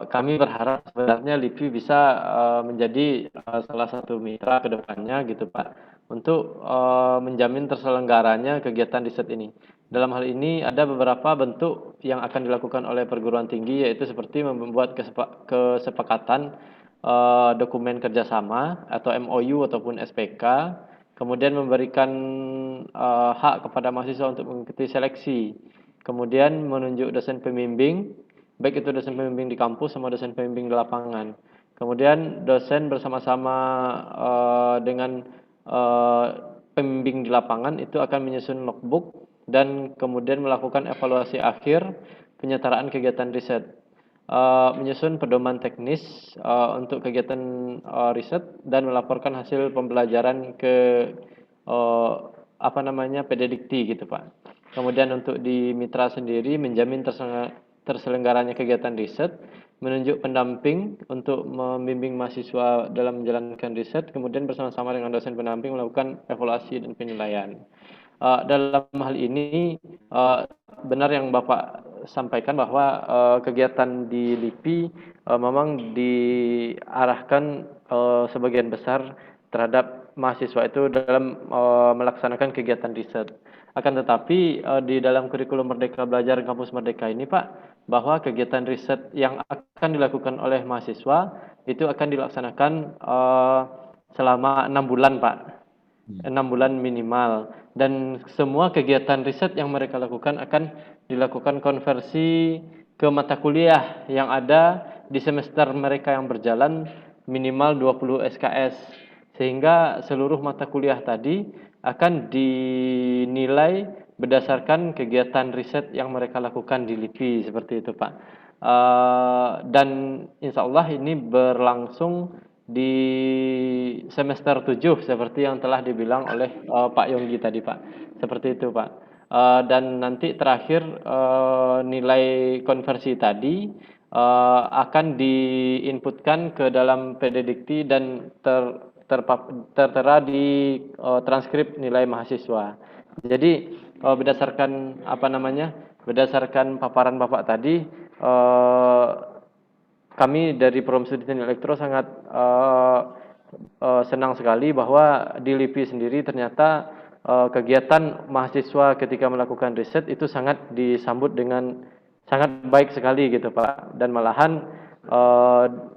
kami berharap sebenarnya LIPI bisa menjadi salah satu mitra ke depannya gitu Pak, untuk menjamin terselenggaranya kegiatan riset ini. Dalam hal ini ada beberapa bentuk yang akan dilakukan oleh perguruan tinggi, yaitu seperti membuat kesepakatan dokumen kerjasama atau MOU ataupun SPK, kemudian memberikan hak kepada mahasiswa untuk mengikuti seleksi, kemudian menunjuk dosen pembimbing, baik itu dosen pembimbing di kampus sama dosen pembimbing di lapangan. Kemudian dosen bersama-sama dengan pembimbing di lapangan itu akan menyusun logbook dan kemudian melakukan evaluasi akhir penyetaraan kegiatan riset, menyusun pedoman teknis untuk kegiatan riset dan melaporkan hasil pembelajaran ke PDDikti gitu Pak. Kemudian untuk di mitra sendiri menjamin terselenggaranya kegiatan riset, menunjuk pendamping untuk membimbing mahasiswa dalam menjalankan riset, kemudian bersama-sama dengan dosen pendamping melakukan evaluasi dan penilaian. Dalam hal ini benar yang Bapak sampaikan bahwa kegiatan di LIPI memang diarahkan sebagian besar terhadap mahasiswa itu dalam melaksanakan kegiatan riset. Akan tetapi di dalam kurikulum Merdeka Belajar Kampus Merdeka ini Pak, bahwa kegiatan riset yang akan dilakukan oleh mahasiswa itu akan dilaksanakan selama 6 bulan Pak, 6 bulan minimal, dan semua kegiatan riset yang mereka lakukan akan dilakukan konversi ke mata kuliah yang ada di semester mereka yang berjalan minimal 20 SKS, sehingga seluruh mata kuliah tadi akan dinilai berdasarkan kegiatan riset yang mereka lakukan di LIPI, seperti itu Pak. Dan insya Allah ini berlangsung di semester 7 seperti yang telah dibilang oleh Pak Yonggi tadi Pak, seperti itu Pak. Dan nanti terakhir nilai konversi tadi akan diinputkan ke dalam PDDikti dan tertera di transkrip nilai mahasiswa. Jadi berdasarkan berdasarkan paparan Bapak tadi, kami dari Program Studi Teknik Elektro sangat senang sekali bahwa di LIPI sendiri ternyata kegiatan mahasiswa ketika melakukan riset itu sangat disambut dengan sangat baik sekali gitu Pak, dan malahan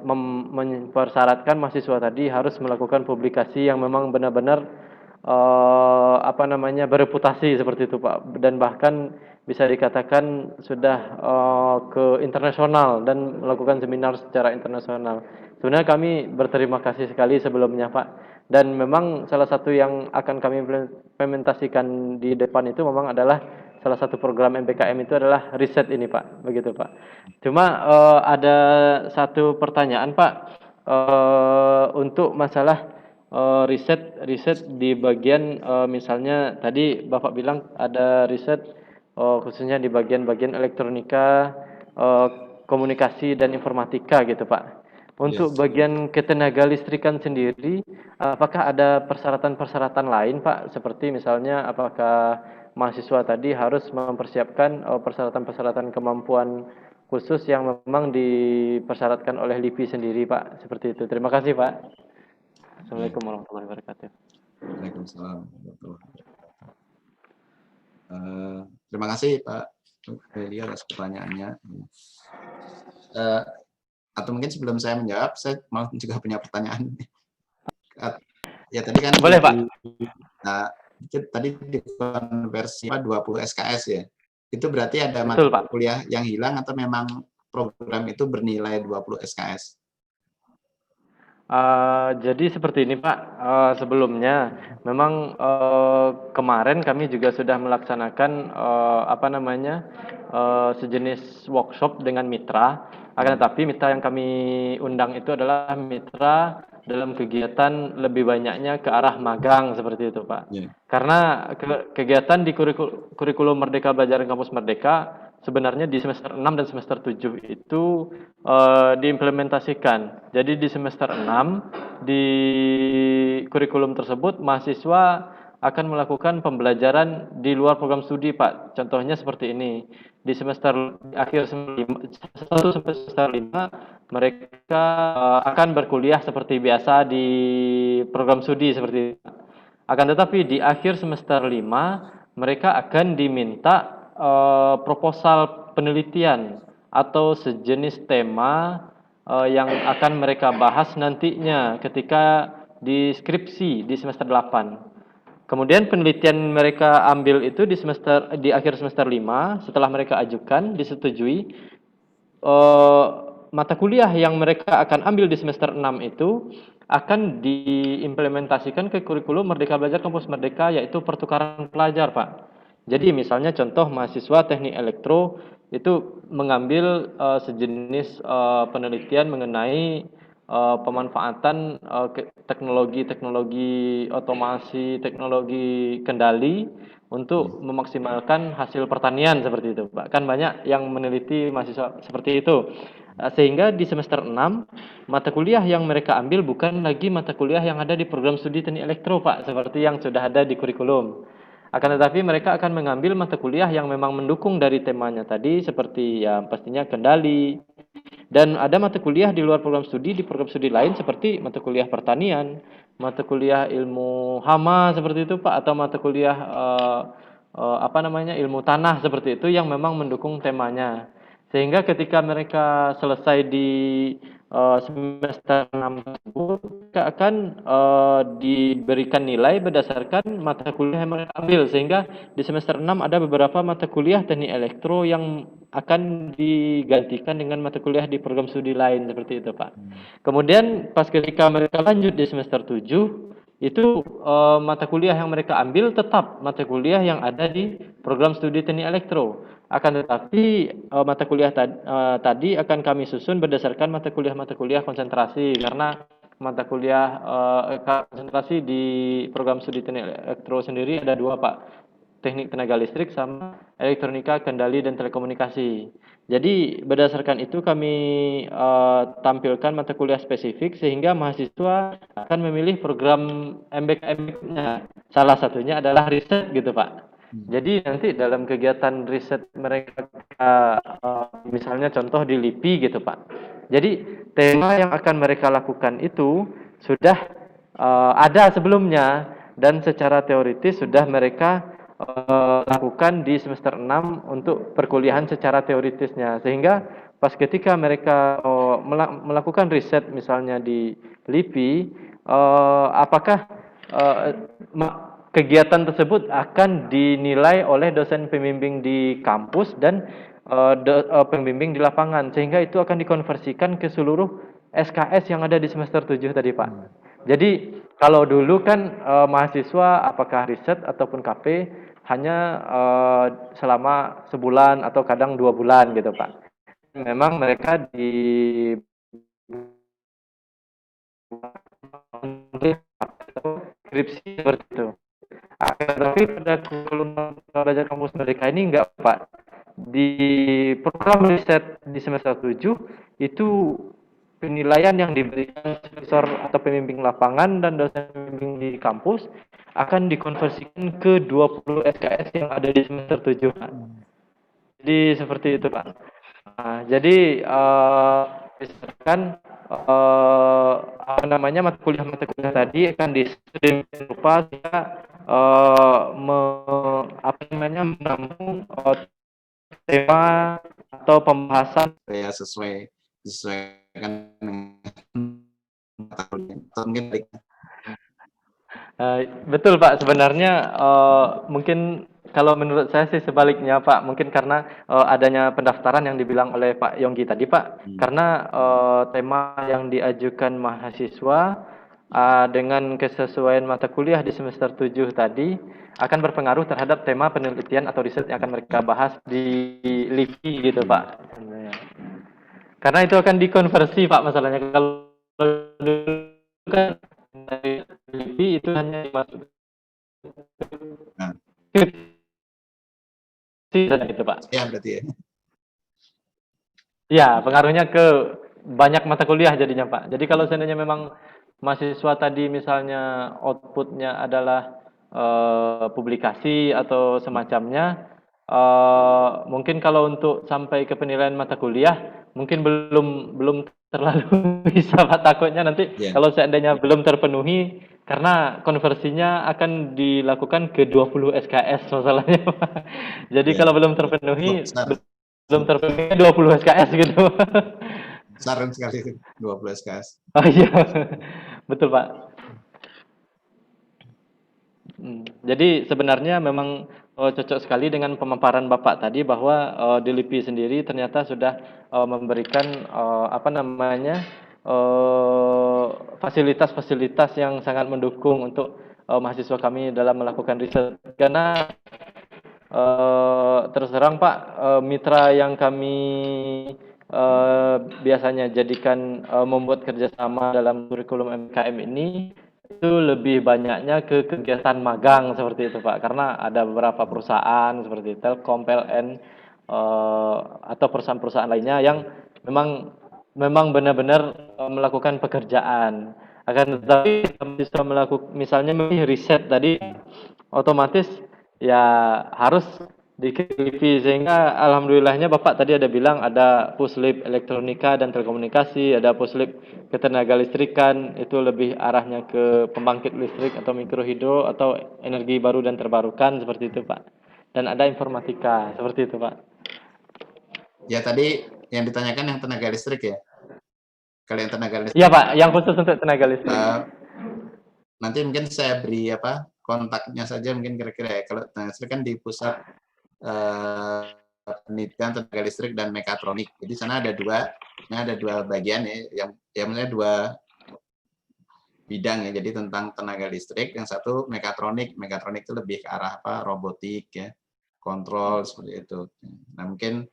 mempersyaratkan mahasiswa tadi harus melakukan publikasi yang memang benar-benar bereputasi seperti itu Pak, dan bahkan bisa dikatakan sudah ke internasional dan melakukan seminar secara internasional. Sebenarnya kami berterima kasih sekali sebelumnya Pak, dan memang salah satu yang akan kami implementasikan di depan itu memang adalah salah satu program MBKM itu adalah riset ini Pak, begitu Pak. Cuma ada satu pertanyaan Pak, untuk masalah riset di bagian misalnya tadi Bapak bilang ada riset khususnya di bagian-bagian elektronika, komunikasi dan informatika gitu Pak. Untuk bagian ketenaga listrikan sendiri, apakah ada persyaratan-persyaratan lain Pak? Seperti misalnya apakah mahasiswa tadi harus mempersiapkan persyaratan-persyaratan kemampuan khusus yang memang dipersyaratkan oleh LIPI sendiri Pak? Seperti itu. Terima kasih Pak. Assalamualaikum warahmatullahi wabarakatuh. Waalaikumsalam warahmatullahi wabarakatuh. Terima kasih Pak Feli atas pertanyaannya. Atau mungkin sebelum saya menjawab, saya mau juga punya pertanyaan. Ya tadi kan boleh Pak. Nah, tadi di konversi 20 SKS ya. Itu berarti ada Betul, mata Pak. kuliah yang hilang atau memang program itu bernilai 20 SKS? Jadi seperti ini Pak, sebelumnya memang kemarin kami juga sudah melaksanakan sejenis workshop dengan mitra. Akan tetapi mitra yang kami undang itu adalah mitra dalam kegiatan lebih banyaknya ke arah magang seperti itu Pak. Karena kegiatan di kurikulum Merdeka Belajar Kampus Merdeka sebenarnya di semester 6 dan semester 7 itu diimplementasikan. Jadi di semester 6 di kurikulum tersebut mahasiswa akan melakukan pembelajaran di luar program studi Pak. Contohnya seperti ini. Di akhir semester 5 mereka akan berkuliah seperti biasa di program studi seperti itu. Akan tetapi di akhir semester 5 mereka akan diminta proposal penelitian atau sejenis tema yang akan mereka bahas nantinya ketika di skripsi di semester 8. Kemudian penelitian mereka ambil itu di akhir semester 5 setelah mereka ajukan disetujui, mata kuliah yang mereka akan ambil di semester 6 itu akan diimplementasikan ke kurikulum Merdeka Belajar Kampus Merdeka, yaitu pertukaran pelajar Pak. Jadi misalnya contoh mahasiswa teknik elektro itu mengambil sejenis penelitian mengenai pemanfaatan teknologi otomasi, teknologi kendali untuk memaksimalkan hasil pertanian seperti itu Pak. Kan banyak yang meneliti mahasiswa seperti itu. Sehingga di semester 6 mata kuliah yang mereka ambil bukan lagi mata kuliah yang ada di program studi teknik elektro Pak, seperti yang sudah ada di kurikulum. Akan tetapi mereka akan mengambil mata kuliah yang memang mendukung dari temanya tadi, seperti ya pastinya kendali. Dan ada mata kuliah di luar program studi, di program studi lain seperti mata kuliah pertanian, mata kuliah ilmu hama seperti itu Pak, atau mata kuliah ilmu tanah seperti itu yang memang mendukung temanya. Sehingga ketika mereka selesai di semester 6 tersebut mereka akan diberikan nilai berdasarkan mata kuliah yang mereka ambil, sehingga di semester 6 ada beberapa mata kuliah teknik elektro yang akan digantikan dengan mata kuliah di program studi lain seperti itu, Pak. Kemudian pas ketika mereka lanjut di semester 7 itu mata kuliah yang mereka ambil tetap mata kuliah yang ada di program studi teknik elektro. Akan tetapi mata kuliah tadi akan kami susun berdasarkan mata kuliah konsentrasi, karena mata kuliah konsentrasi di program studi teknik elektro sendiri ada dua, Pak. Teknik tenaga listrik sama elektronika kendali dan telekomunikasi. Jadi berdasarkan itu kami tampilkan mata kuliah spesifik sehingga mahasiswa akan memilih program MBKM-nya. Salah satunya adalah riset gitu, Pak. Jadi nanti dalam kegiatan riset mereka, misalnya contoh di LIPI gitu, Pak. Jadi tema yang akan mereka lakukan itu sudah ada sebelumnya dan secara teoritis sudah mereka lakukan di semester 6 untuk perkuliahan secara teoritisnya, sehingga pas ketika mereka melakukan riset misalnya di LIPI, apakah kegiatan tersebut akan dinilai oleh dosen pembimbing di kampus dan pembimbing di lapangan, sehingga itu akan dikonversikan ke seluruh SKS yang ada di semester 7 tadi, Pak. Jadi kalau dulu kan mahasiswa apakah riset ataupun KP hanya selama sebulan atau kadang 2 bulan gitu, Pak. Memang mereka di skripsi seperti itu. Tapi pada kurikulum belajar kampus merdeka ini enggak, Pak. Di program riset di semester 7 itu penilaian yang diberikan profesor atau pembimbing lapangan dan dosen pembimbing di kampus akan dikonversikan ke 20 SKS yang ada di semester 7, Pak. Jadi seperti itu, Pak. Nah, jadi misalkan apa namanya mata kuliah tadi akan disusun rupa sehingga apa namanya menampung tema atau pembahasan ya disesuaikan dengan mata kuliah. Atau mungkin betul, Pak. Sebenarnya mungkin kalau menurut saya sih sebaliknya, Pak. Mungkin karena adanya pendaftaran yang dibilang oleh Pak Yonggi tadi, Pak. Karena tema yang diajukan mahasiswa dengan kesesuaian mata kuliah di semester 7 tadi akan berpengaruh terhadap tema penelitian atau riset yang akan mereka bahas di LIPI gitu, Pak. Karena itu akan dikonversi, Pak, masalahnya. Kalau dulu kan dari LIPI itu hanya dimasukkan gitu, Pak. ya berarti ya. Ya, pengaruhnya ke banyak mata kuliah jadinya, Pak. Jadi kalau seandainya memang mahasiswa tadi misalnya outputnya adalah publikasi atau semacamnya, mungkin kalau untuk sampai ke penilaian mata kuliah mungkin belum terlalu bisa, Pak. Takutnya nanti kalau seandainya belum terpenuhi, karena konversinya akan dilakukan ke 20 SKS masalahnya, Pak. Jadi kalau belum terpenuhi 20 SKS gitu. Saran sekali 20 SKS. Oh iya, betul, Pak. Jadi sebenarnya memang cocok sekali dengan pemaparan Bapak tadi bahwa di LIPI sendiri ternyata sudah memberikan apa namanya fasilitas-fasilitas yang sangat mendukung untuk mahasiswa kami dalam melakukan riset. Karena terus terang, Pak, mitra yang kami biasanya jadikan membuat kerjasama dalam kurikulum MKM ini itu lebih banyaknya ke kegiatan magang seperti itu, Pak. Karena ada beberapa perusahaan seperti Telkom, PLN, atau perusahaan-perusahaan lainnya yang memang benar-benar melakukan pekerjaan. Akan tetapi bisa melakukan misalnya riset tadi, otomatis ya harus dikelipi, sehingga alhamdulillahnya Bapak tadi ada bilang ada puslib elektronika dan telekomunikasi, ada puslib ketenaga listrikan, itu lebih arahnya ke pembangkit listrik atau mikrohidro atau energi baru dan terbarukan seperti itu, Pak. Dan ada informatika seperti itu, Pak. Ya tadi yang ditanyakan yang tenaga listrik ya. Kalau yang tenaga Iya listrik, Pak, yang khusus untuk tenaga listrik. nanti mungkin saya beri apa kontaknya saja mungkin kira-kira ya. Kalau tenaga listrik kan di pusat penelitian tenaga listrik dan mekatronik. Jadi sana ada dua bagian ya, yang maksudnya dua bidang ya. Jadi tentang tenaga listrik, yang satu mekatronik. Mekatronik itu lebih ke arah apa robotik ya, kontrol seperti itu. Nah mungkin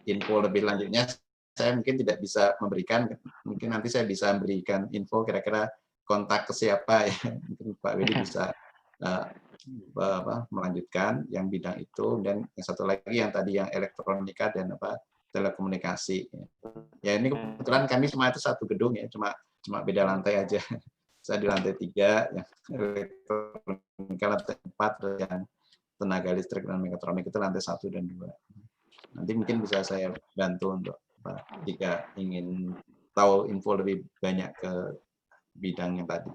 info lebih lanjutnya saya mungkin tidak bisa memberikan, mungkin nanti saya bisa memberikan info kira-kira kontak ke siapa ya, mungkin Pak Willy bisa melanjutkan yang bidang itu, dan yang satu lagi yang tadi yang elektronika dan telekomunikasi. Ya ini kebetulan kami semua itu satu gedung ya, cuma beda lantai aja. Saya di lantai 3, yang elektronika lantai 4, yang tenaga listrik dan mekatronik itu lantai 1 dan 2. Nanti mungkin bisa saya bantu untuk jika ingin tahu info lebih banyak ke bidang yang tadi.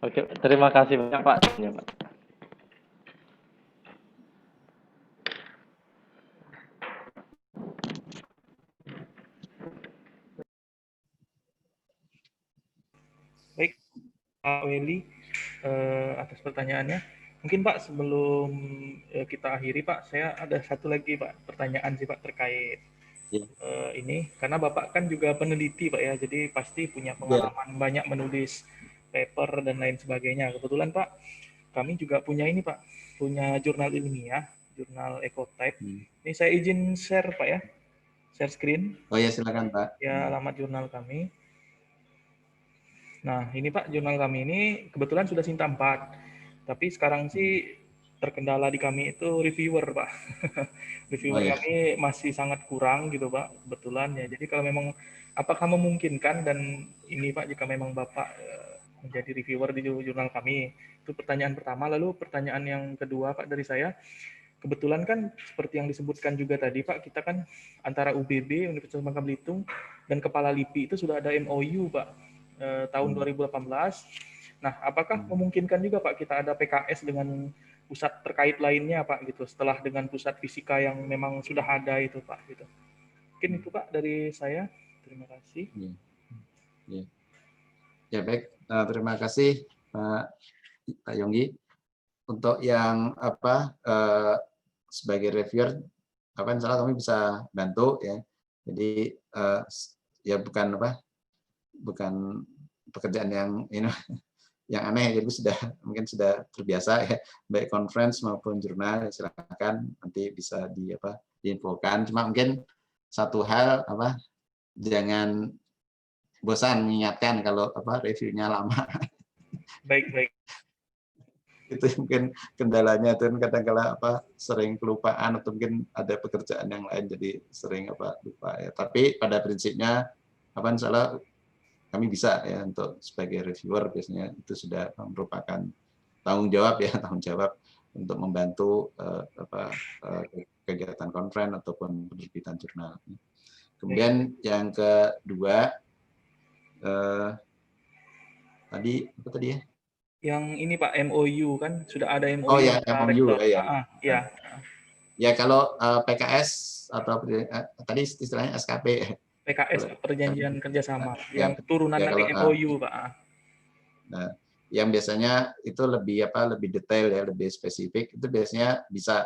Oke, terima kasih banyak Pak. Ya, Pak. Baik, Pak Weli, atas pertanyaannya. Mungkin Pak sebelum kita akhiri Pak, saya ada satu lagi Pak pertanyaan sih Pak terkait ini, karena Bapak kan juga peneliti Pak ya, jadi pasti punya pengalaman banyak menulis paper dan lain sebagainya. Kebetulan Pak, kami juga punya ini Pak, punya jurnal ilmiah, jurnal Ecotype. Ini saya izin share Pak ya, share screen. Oh ya silakan Pak. Ya alamat jurnal kami. Nah ini Pak, jurnal kami ini kebetulan sudah Sinta 4, tapi sekarang sih terkendala di kami itu reviewer Pak. Reviewer kami masih sangat kurang gitu Pak, kebetulan ya. Jadi kalau memang apakah memungkinkan, dan ini Pak jika memang Bapak menjadi reviewer di jurnal kami, itu pertanyaan pertama. Lalu pertanyaan yang kedua Pak dari saya, kebetulan kan seperti yang disebutkan juga tadi Pak, kita kan antara UBB, Universitas Bangka Belitung, dan Kepala LIPI itu sudah ada MOU Pak, tahun 2018. Nah, apakah memungkinkan juga Pak kita ada PKS dengan pusat terkait lainnya Pak gitu, setelah dengan pusat fisika yang memang sudah ada itu Pak gitu. Mungkin itu Pak dari saya. Terima kasih. Ya baik, terima kasih Pak Yonggi. Untuk yang sebagai reviewer, insya Allah kami bisa bantu ya. Jadi ya bukan pekerjaan yang yang aneh, jadi mungkin sudah terbiasa ya, baik conference maupun jurnal. Silakan nanti bisa diinfokan. Cuma mungkin satu hal jangan bosan mengingatkan kalau reviewnya lama. Baik. Itu mungkin kendalanya, itu kadang-kala sering kelupaan, atau mungkin ada pekerjaan yang lain jadi sering lupa ya. Tapi pada prinsipnya insya Allah kami bisa ya, untuk sebagai reviewer biasanya itu sudah merupakan tanggung jawab untuk membantu kegiatan konferensi ataupun penerbitan jurnal. Kemudian yang kedua tadi apa tadi ya? Yang ini Pak, MOU kan sudah ada MOU. Oh ya, MOU ya. Ya. Ya kalau PKS atau tadi istilahnya SKP. PKS, perjanjian kerjasama, yang keturunan ya, dari MOU Pak. Nah, yang biasanya itu lebih detail ya, lebih spesifik, itu biasanya bisa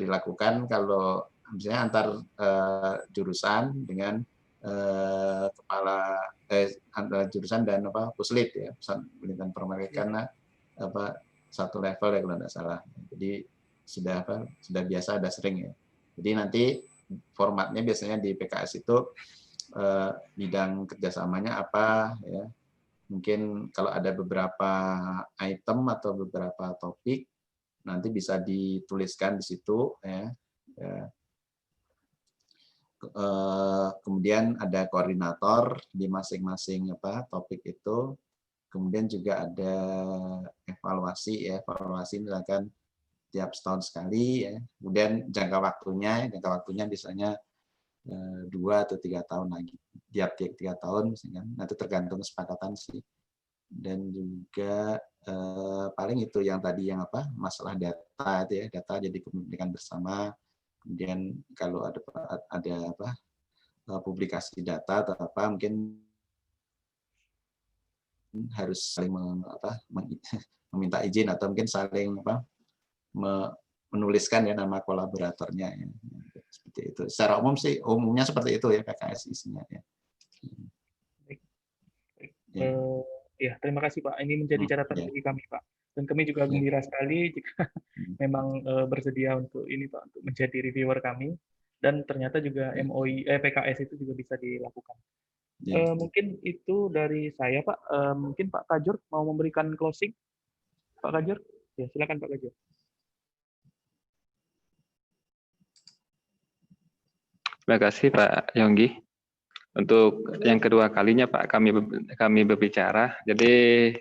dilakukan kalau misalnya antar jurusan dengan antara jurusan dan puslit ya, pusat penelitian informatika, karena satu level ya kalau tidak salah. Jadi sudah biasa, ada sering ya. Jadi nanti formatnya biasanya di PKS itu bidang kerjasamanya apa ya. Mungkin kalau ada beberapa item atau beberapa topik, nanti bisa dituliskan di situ ya. Kemudian ada koordinator di masing-masing topik itu. Kemudian juga ada evaluasi ya, misalkan tiap setahun sekali ya. Kemudian jangka waktunya biasanya 2 atau 3 tahun lagi, tiap 3 tahun misalnya. Nanti tergantung kesepakatan sih. Dan juga paling itu yang tadi yang masalah data itu ya, data jadi kepemilikan bersama. Kemudian kalau ada apa publikasi data atau apa, mungkin harus saling meminta izin atau mungkin saling menuliskan ya nama kolaboratornya ya. Seperti itu. Secara umumnya seperti itu ya PKS isinya ya. Baik. Ya, terima kasih Pak. Ini menjadi catatan bagi kami Pak. Dan kami juga gembira sekali jika memang bersedia untuk ini Pak, untuk menjadi reviewer kami. Dan ternyata juga PKS itu juga bisa dilakukan. Mungkin itu dari saya Pak. Mungkin Pak Kajur mau memberikan closing. Pak Kajur, ya silakan Pak Kajur. Terima kasih Pak Yonggi. Untuk yang kedua kalinya Pak kami berbicara. Jadi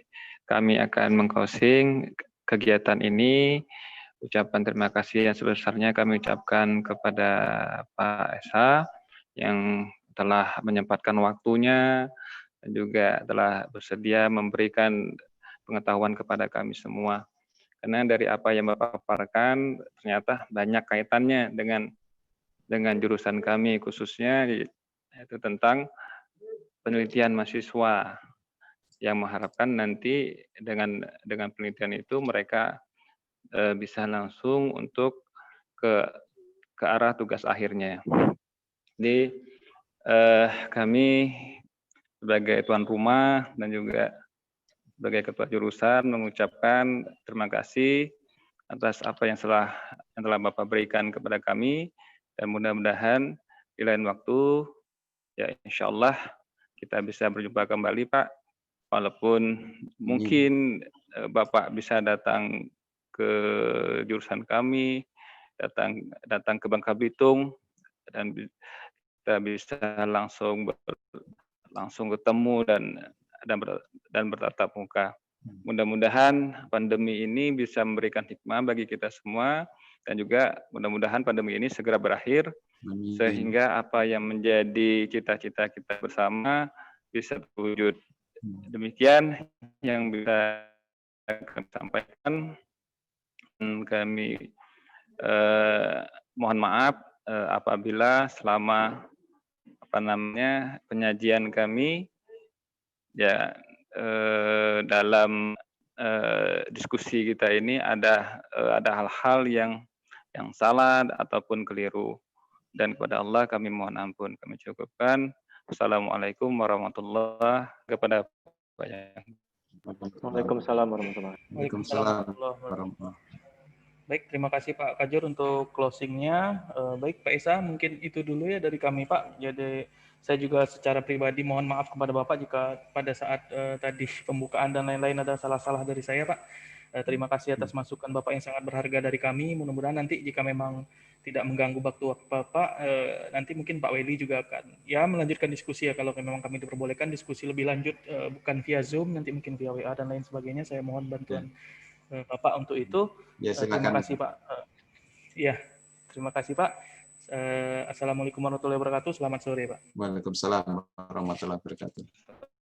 kami akan meng-closing kegiatan ini. Ucapan terima kasih yang sebesarnya kami ucapkan kepada Pak Esa yang telah menyempatkan waktunya dan juga telah bersedia memberikan pengetahuan kepada kami semua. Karena dari apa yang Bapak paparkan ternyata banyak kaitannya dengan jurusan kami, khususnya yaitu tentang penelitian mahasiswa yang mengharapkan nanti dengan penelitian itu mereka bisa langsung untuk ke arah tugas akhirnya. Jadi kami sebagai tuan rumah dan juga sebagai ketua jurusan mengucapkan terima kasih atas apa yang telah Bapak berikan kepada kami, dan mudah-mudahan di lain waktu ya insya Allah kita bisa berjumpa kembali Pak, walaupun mungkin Bapak bisa datang ke jurusan kami, datang ke Bangka Belitung, dan kita bisa langsung ketemu dan bertatap muka. Mudah-mudahan pandemi ini bisa memberikan hikmah bagi kita semua, dan juga mudah-mudahan pandemi ini segera berakhir, sehingga apa yang menjadi cita-cita kita bersama bisa terwujud. Demikian yang bisa kami sampaikan. Kami mohon maaf apabila selama penyajian kami ya dalam diskusi kita ini ada hal-hal yang salah ataupun keliru, dan kepada Allah kami mohon ampun. Kami cukupkan. Assalamualaikum warahmatullahi wabarakatuh. Waalaikumsalam warahmatullahi wabarakatuh. Baik, terima kasih Pak Kajur untuk closingnya. Baik Pak Esa, mungkin itu dulu ya dari kami Pak. Jadi saya juga secara pribadi mohon maaf kepada Bapak jika pada saat tadi pembukaan dan lain-lain ada salah-salah dari saya Pak. Terima kasih atas masukan Bapak yang sangat berharga dari kami. Mudah-mudahan nanti jika memang tidak mengganggu waktu Bapak, nanti mungkin Pak Weli juga akan ya melanjutkan diskusi ya, kalau memang kami diperbolehkan diskusi lebih lanjut, bukan via Zoom, nanti mungkin via WA dan lain sebagainya. Saya mohon bantuan Bapak untuk itu. Ya, terima kasih Pak. Ya, terima kasih Pak. Assalamualaikum warahmatullahi wabarakatuh. Selamat sore Pak. Waalaikumsalam warahmatullahi wabarakatuh.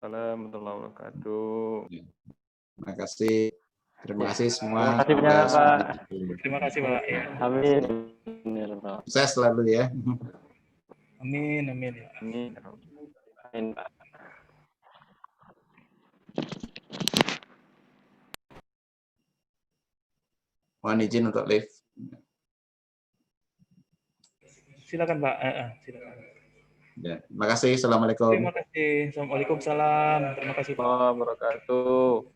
Warahmatullahi wabarakatuh. Terima kasih. Terima kasih semua. Terima kasih banyak Pak. Terima kasih Pak. Ya. Amin. Sukses selalu ya. Amin, amin. Amin. Amin Pak. Mohon izin untuk live. Silakan Pak. Silakan. Ya, terima kasih. Assalamualaikum. Terima kasih. Waalaikumsalam. Terima kasih Pak. Wabarakatuh.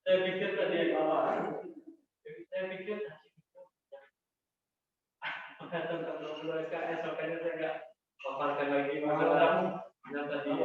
Saya pikir tadi saya pikir tentang SKS, makanya saya nggak paparkan lagi masalah yang tadi.